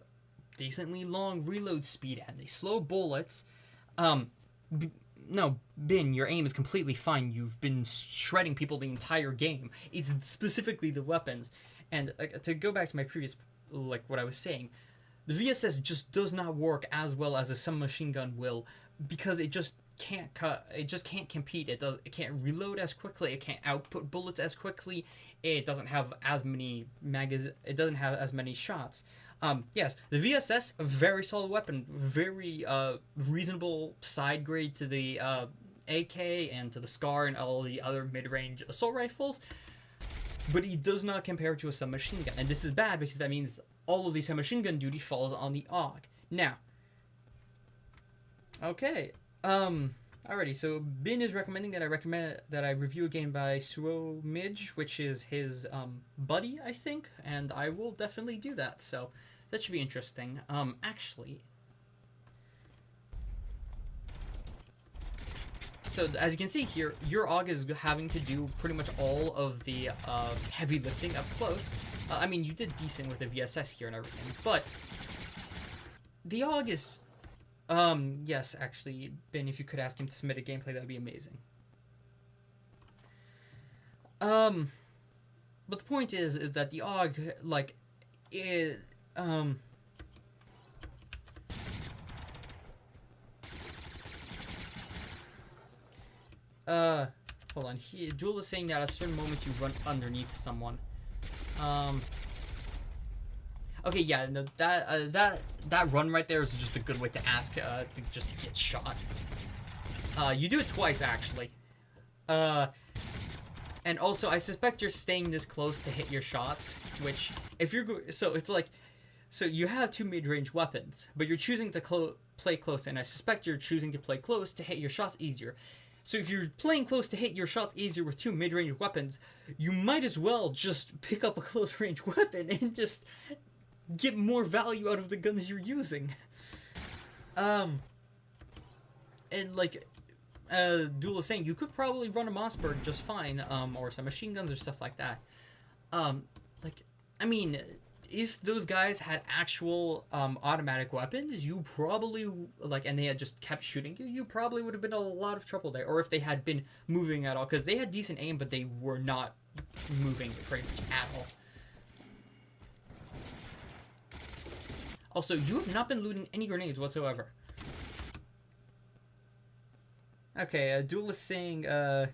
decently long reload speed, and the slow bullets. No, Bin, your aim is completely fine. You've been shredding people the entire game. It's specifically the weapons. And to go back to my previous, like, what I was saying, the VSS just does not work as well as a submachine gun will, because it just can't compete. It can't reload as quickly. It can't output bullets as quickly. It doesn't have as many It doesn't have as many shots. Yes, the VSS, a very solid weapon, very reasonable side grade to the AK and to the SCAR and all the other mid-range assault rifles, but it does not compare to a submachine gun, and this is bad because that means all of the submachine gun duty falls on the AUG. Now, okay, alrighty, so Bin is recommending that I review a game by Suo Midge, which is his buddy, I think, and I will definitely do that, so that should be interesting. Actually, so as you can see here, your AUG is having to do pretty much all of the heavy lifting up close. I mean, you did decent with the VSS here and everything, but the AUG is... yes, actually, Ben, if you could ask him to submit a gameplay, that would be amazing. But the point is that the AUG, like, hold on, Duel is saying that at a certain moment you run underneath someone. Okay, yeah, no, that run right there is just a good way to ask to just get shot. You do it twice, actually. And also, I suspect you're staying this close to hit your shots, which, if you're so it's like, so you have 2 mid-range weapons, but you're choosing to play close, and I suspect you're choosing to play close to hit your shots easier. So if you're playing close to hit your shots easier with 2 mid-range weapons, you might as well just pick up a close-range weapon and just get more value out of the guns you're using. And like Duel is saying, you could probably run a Mossberg just fine, or some machine guns or stuff like that. Like, I mean, if those guys had actual automatic weapons, you probably, like, and they had just kept shooting you, you probably would have been in a lot of trouble there. Or if they had been moving at all, because they had decent aim, but they were not moving pretty much at all. Also, you have not been looting any grenades whatsoever. Okay, Duel is saying, this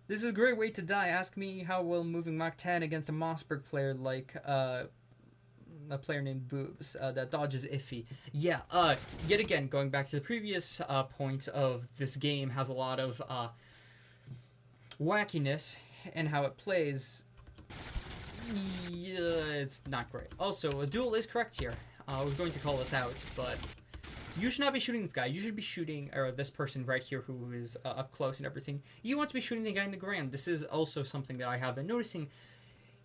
is a great way to die. Ask me how will moving Mach 10 against a Mossberg player like, a player named Boobs. That dodge is iffy. Yeah, yet again, going back to the previous, point of this game has a lot of, wackiness and how it plays. Yeah, it's not great. Also, a Duel is correct here. I was going to call this out, but you should not be shooting this guy. You should be shooting, or this person right here who is up close and everything. You want to be shooting the guy in the ground. This is also something that I have been noticing.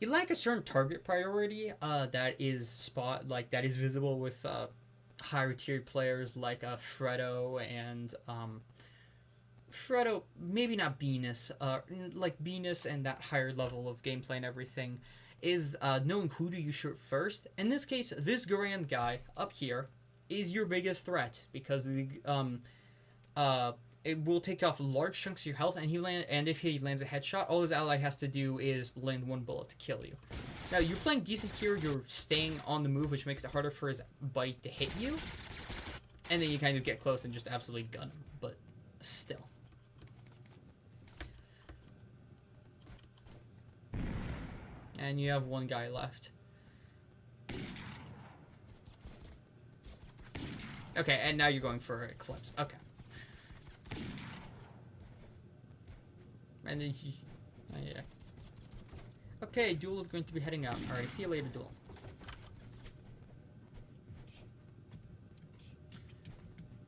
You lack a certain target priority that is that is visible with higher tiered players like Freddo and Freddo, maybe not Venus, like Venus and that higher level of gameplay and everything, is knowing who do you shoot first. In this case, this Garand guy up here is your biggest threat because it will take off large chunks of your health, and if he lands a headshot, all his ally has to do is land one bullet to kill you. Now, you're playing decent here, you're staying on the move, which makes it harder for his buddy to hit you, and then you kind of get close and just absolutely gun him, but still. And you have one guy left. Okay, and now you're going for Eclipse. Okay. And then yeah. Okay, Duel is going to be heading out. Alright, see you later, Duel.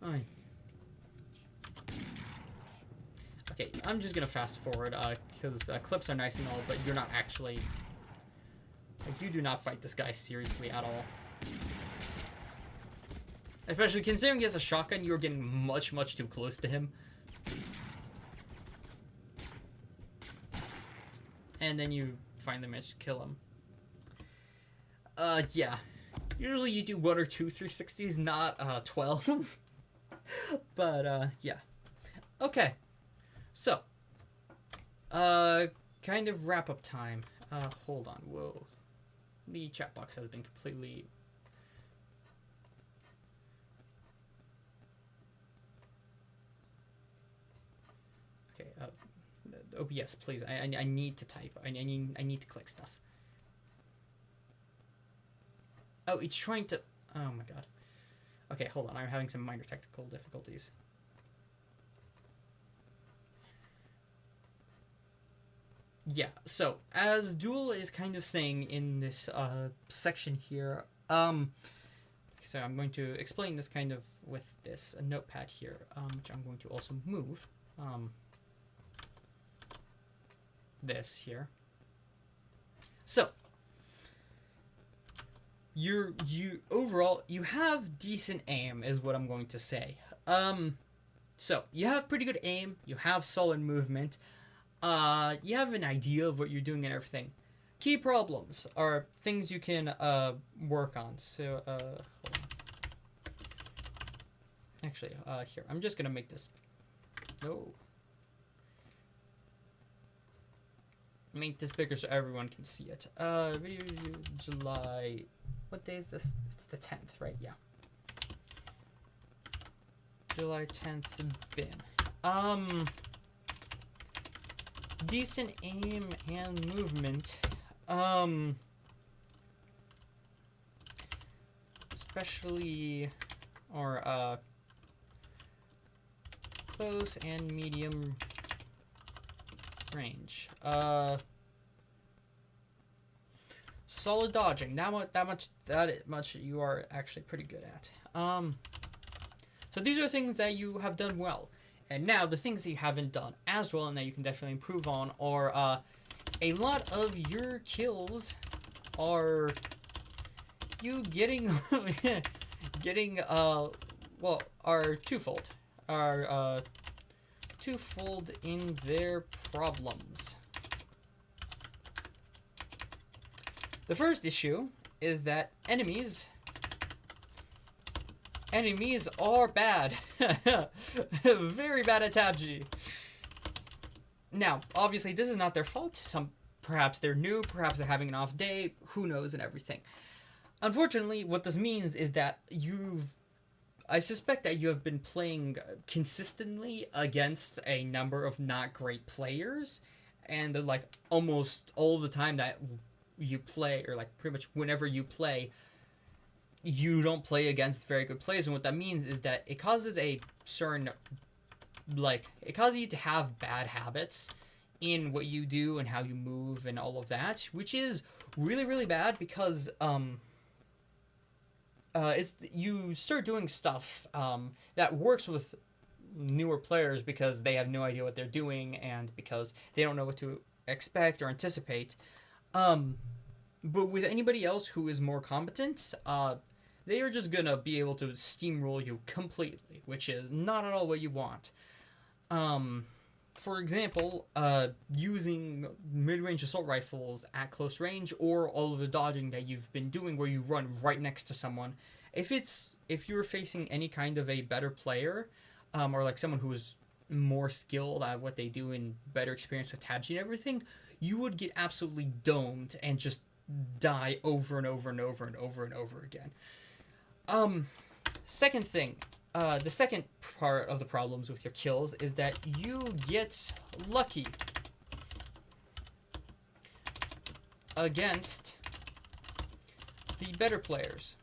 Alright. Okay, I'm just gonna fast forward, because clips are nice and all, but you're not actually... Like, you do not fight this guy seriously at all. Especially considering he has a shotgun, you're getting much, much too close to him. And then you finally manage to kill him. Yeah. Usually you do 1 or 2 360s, not, 12. But, yeah. Okay. So. Kind of wrap-up time. Hold on. Whoa. The chat box has been completely... Okay, OBS, please. I need to type. I need to click stuff. Oh, it's trying to... Oh my god. Okay, hold on. I'm having some minor technical difficulties. Yeah, so, as Duel is kind of saying in this section here, so I'm going to explain this kind of with this notepad here, which I'm going to also move. This here. So, overall, you have decent aim, is what I'm going to say. So, you have pretty good aim, you have solid movement, you have an idea of what you're doing and everything. Key problems are things you can work on. So, hold on. Actually, here, I'm just gonna make this. No. Make this bigger so everyone can see it. Video July. What day is this? It's the 10th, right? Yeah. July 10th bin. Decent aim and movement. Especially, or, close and medium range. Solid dodging. That much you are actually pretty good at. So these are things that you have done well. And now the things that you haven't done as well and that you can definitely improve on are a lot of your kills are you getting are twofold. Are twofold in their problems. The first issue is that enemies are bad. Very bad at TABG. Now, obviously, this is not their fault. Perhaps they're new, perhaps they're having an off day, who knows, and everything. Unfortunately, what this means is that you've I suspect that you have been playing consistently against a number of not great players, and like almost all the time that you play, or like pretty much whenever you play, you don't play against very good players. And what that means is that it causes a certain, like, it causes you to have bad habits in what you do and how you move and all of that, which is really, really bad because it's you start doing stuff that works with newer players because they have no idea what they're doing and because they don't know what to expect or anticipate. Um, but with anybody else who is more competent, they are just gonna be able to steamroll you completely, which is not at all what you want. Um, for example, using mid-range assault rifles at close range, or all of the dodging that you've been doing where you run right next to someone. If you're facing any kind of a better player, or like someone who is more skilled at what they do and better experience with tabs and everything, you would get absolutely domed and just die over and over and over and over and over again. Um, Second thing, the second part of the problems with your kills is that you get lucky against the better players.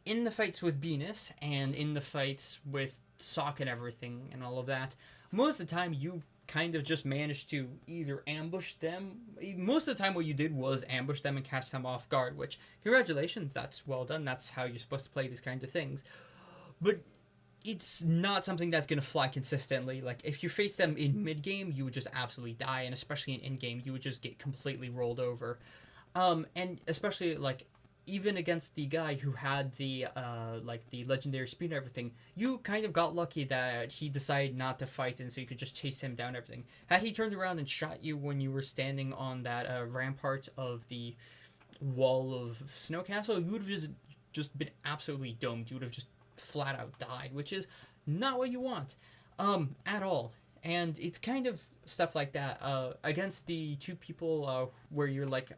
In the fights with Venus and in the fights with Sock and everything and all of that, most of the time you kind of just managed to either ambush them. Most of the time what you did was ambush them and catch them off guard, which, congratulations, that's well done. That's how you're supposed to play these kinds of things. But it's not something that's going to fly consistently. Like, if you face them in mid-game, you would just absolutely die, and especially in in-game, you would just get completely rolled over. And especially, like, even against the guy who had the like the legendary speed and everything, you kind of got lucky that he decided not to fight, and so you could just chase him down and everything. Had he turned around and shot you when you were standing on that rampart of the wall of Snow Castle, you would have just been absolutely domed. You would have just flat out died, which is not what you want at all. And it's kind of stuff like that against the two people where you're like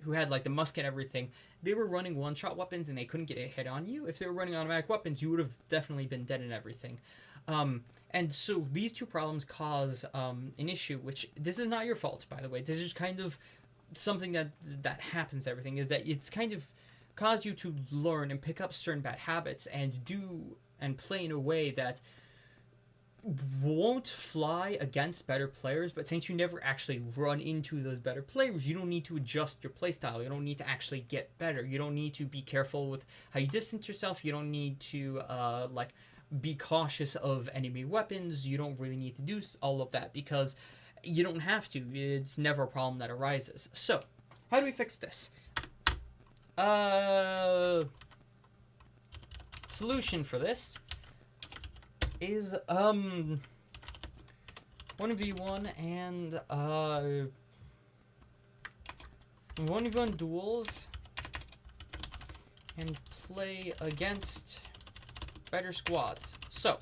who had like the musket and everything. They were running one-shot weapons and they couldn't get a hit on you. If they were running automatic weapons, you would have definitely been dead and everything. And so these two problems cause an issue, which this is not your fault, by the way. This is just kind of something that happens. Everything is that it's kind of caused you to learn and pick up certain bad habits and do and play in a way that won't fly against better players, but since you never actually run into those better players, you don't need to adjust your playstyle. You don't need to actually get better. You don't need to be careful with how you distance yourself. You don't need to like be cautious of enemy weapons. You don't really need to do all of that because you don't have to. It's never a problem that arises. So, how do we fix this? Solution for this is 1v1 and 1v1 duels and play against better squads. So,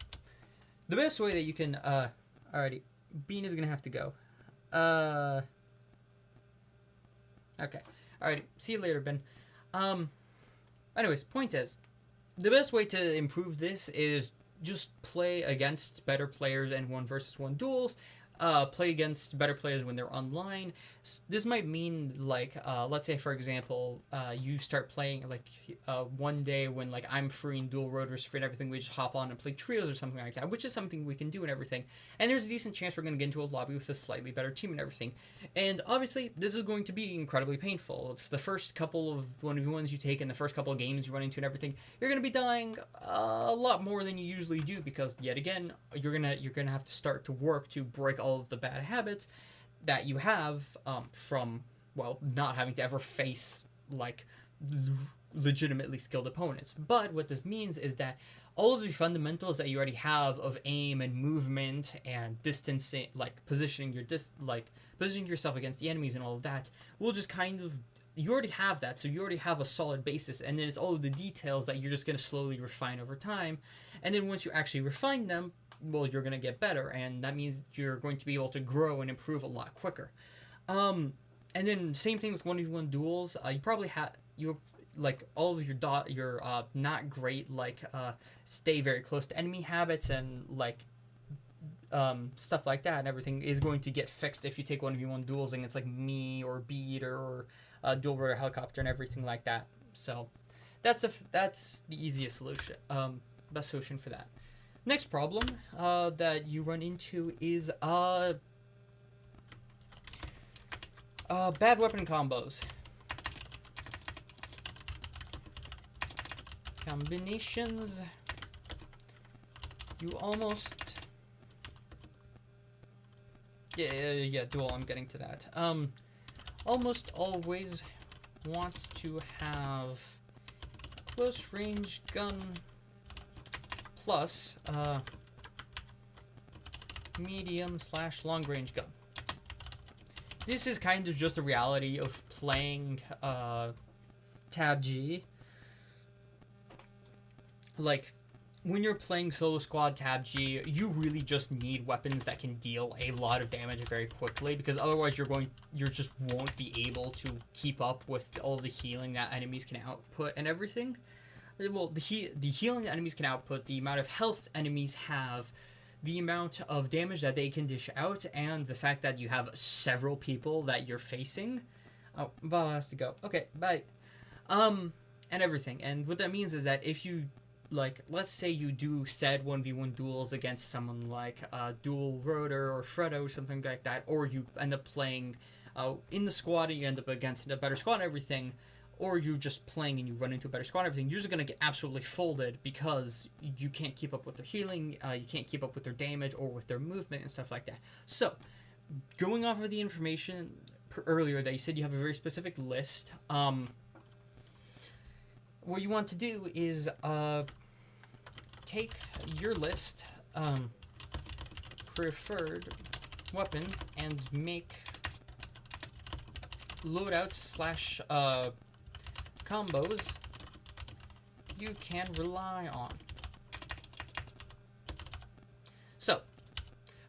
the best way that you can alrighty, Bean is gonna have to go. Okay. Alrighty, see you later, Ben. Anyways, point is, the best way to improve this is just play against better players in 1v1 duels. Play against better players when they're online. This might mean, like, let's say, for example, you start playing, like, one day when, like, I'm free and dual rotors free and everything, we just hop on and play trios or something like that, which is something we can do and everything. And there's a decent chance we're going to get into a lobby with a slightly better team and everything. And obviously, this is going to be incredibly painful. For the first couple of 1v1s you take and the first couple of games you run into and everything, you're going to be dying a lot more than you usually do because, yet again, you're gonna have to start to work to break all of the bad habits that you have from, well, not having to ever face, like, legitimately skilled opponents. But what this means is that all of the fundamentals that you already have of aim and movement and distancing, like positioning positioning yourself against the enemies and all of that, will just kind of, you already have that, so you already have a solid basis, and then it's all of the details that you're just going to slowly refine over time. And then once you actually refine them, well, you're going to get better, and that means you're going to be able to grow and improve a lot quicker. And then same thing with 1v1 duels. You probably have like all of your not great stay very close to enemy habits and like stuff like that and everything is going to get fixed if you take 1v1 duels against like me or Beat or dual rotor helicopter and everything like that. So that's the easiest solution, best solution for that. Next problem that you run into is bad weapon combos. Combinations. You almost... Yeah, duel, I'm getting to that. Almost always wants to have close range gun plus medium / long range gun. This is kind of just a reality of playing Tab G. Like, when you're playing solo squad Tab G, you really just need weapons that can deal a lot of damage very quickly, because otherwise you just won't be able to keep up with all the healing that enemies can output and everything. Well, the healing that enemies can output, the amount of health enemies have, the amount of damage that they can dish out, and the fact that you have several people that you're facing. Oh, Vala has to go. Okay, bye. And everything. And what that means is that if you, like, let's say you do said 1v1 duels against someone like Dual Rotor or Freddo or something like that, or you end up playing in the squad and you end up against a better squad and everything, or you're just playing and you run into a better squad and everything, you're just going to get absolutely folded because you can't keep up with their healing, you can't keep up with their damage or with their movement and stuff like that. So, going off of the information earlier that you said you have a very specific list, what you want to do is take your list, preferred weapons, and make loadouts / combos you can rely on. So,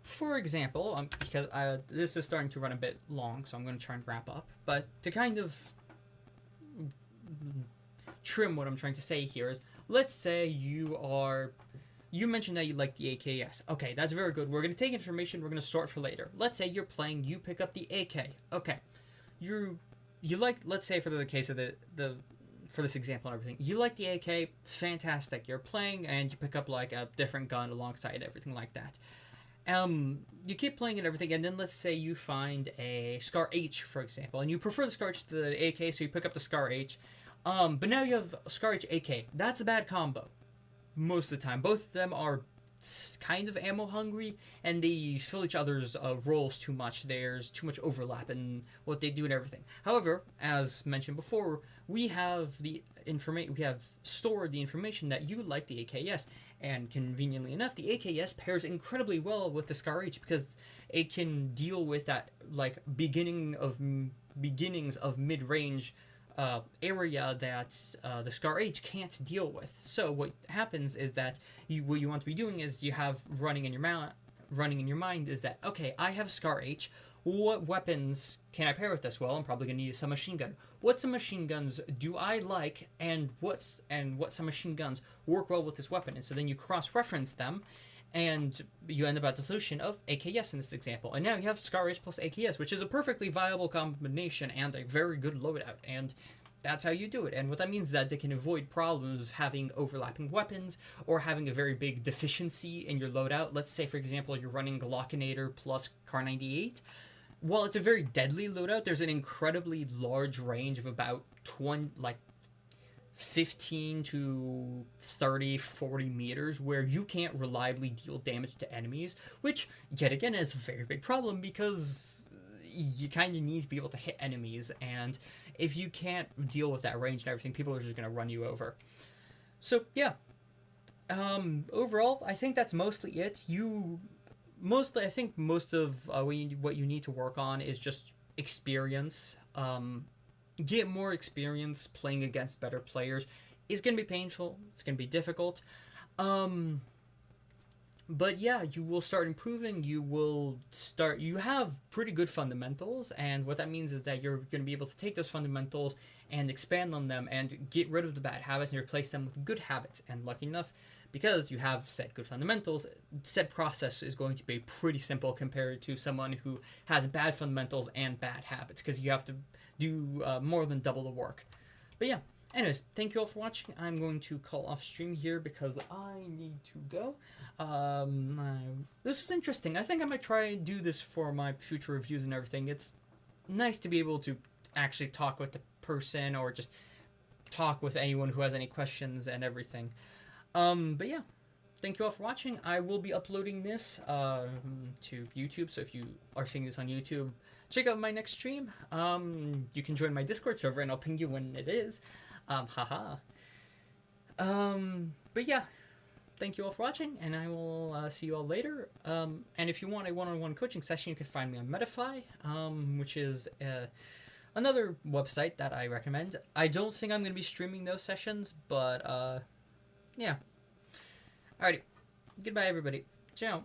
for example, because this is starting to run a bit long, so I'm going to try and wrap up, but to kind of trim what I'm trying to say here is, let's say you mentioned that you like the AKS. Okay, that's very good. We're going to take information, we're going to store it for later. Let's say you're playing, you pick up the AK. Okay, you like, let's say for the case of for this example and everything, you like the AK, fantastic. You're playing and you pick up like a different gun alongside everything like that. You keep playing and everything, and then let's say you find a Scar H, for example, and you prefer the Scar H to the AK, so you pick up the Scar H. But now you have Scar H AK. That's a bad combo. Most of the time. Both of them are kind of ammo hungry, and they fill each other's roles too much. There's too much overlap in what they do and everything. However, as mentioned before, we have stored the information that you like the AKS, and conveniently enough, the AKS pairs incredibly well with the Scar H because it can deal with that like beginnings of mid-range area that the Scar H can't deal with. So what happens is that what you want to be doing is you have running in your mind is that, okay, I have Scar H. What weapons can I pair with this? Well, I'm probably going to need some machine gun. What some machine guns do I like, and what some machine guns work well with this weapon? And so then you cross-reference them, and you end up at the solution of AKS in this example. And now you have Scar H plus AKS, which is a perfectly viable combination and a very good loadout. And that's how you do it. And what that means is that they can avoid problems having overlapping weapons or having a very big deficiency in your loadout. Let's say, for example, you're running Glockinator plus Kar 98. While it's a very deadly loadout, there's an incredibly large range of about 15 to 30, 40 meters where you can't reliably deal damage to enemies, which, yet again, is a very big problem because you kind of need to be able to hit enemies, and if you can't deal with that range and everything, people are just going to run you over. So, yeah. Overall, I think that's mostly it. I think most of what you need to work on is just experience. Get more experience playing against better players. It's going to be painful. It's going to be difficult. But yeah, you will start improving. You have pretty good fundamentals, and what that means is that you're going to be able to take those fundamentals and expand on them and get rid of the bad habits and replace them with good habits. And lucky enough, because you have set good fundamentals, said process is going to be pretty simple compared to someone who has bad fundamentals and bad habits, because you have to do more than double the work. But yeah, anyways, thank you all for watching. I'm going to call off stream here because I need to go. This was interesting. I think I might try and do this for my future reviews and everything. It's nice to be able to actually talk with the person or just talk with anyone who has any questions and everything. But yeah, thank you all for watching. I will be uploading this to YouTube, so if you are seeing this on YouTube, check out my next stream. You can join my Discord server, and I'll ping you when it is. Haha. But yeah, thank you all for watching, and I will see you all later. And if you want a one-on-one coaching session, you can find me on Medify, which is another website that I recommend. I don't think I'm going to be streaming those sessions, but yeah. Alrighty. Goodbye, everybody. Ciao.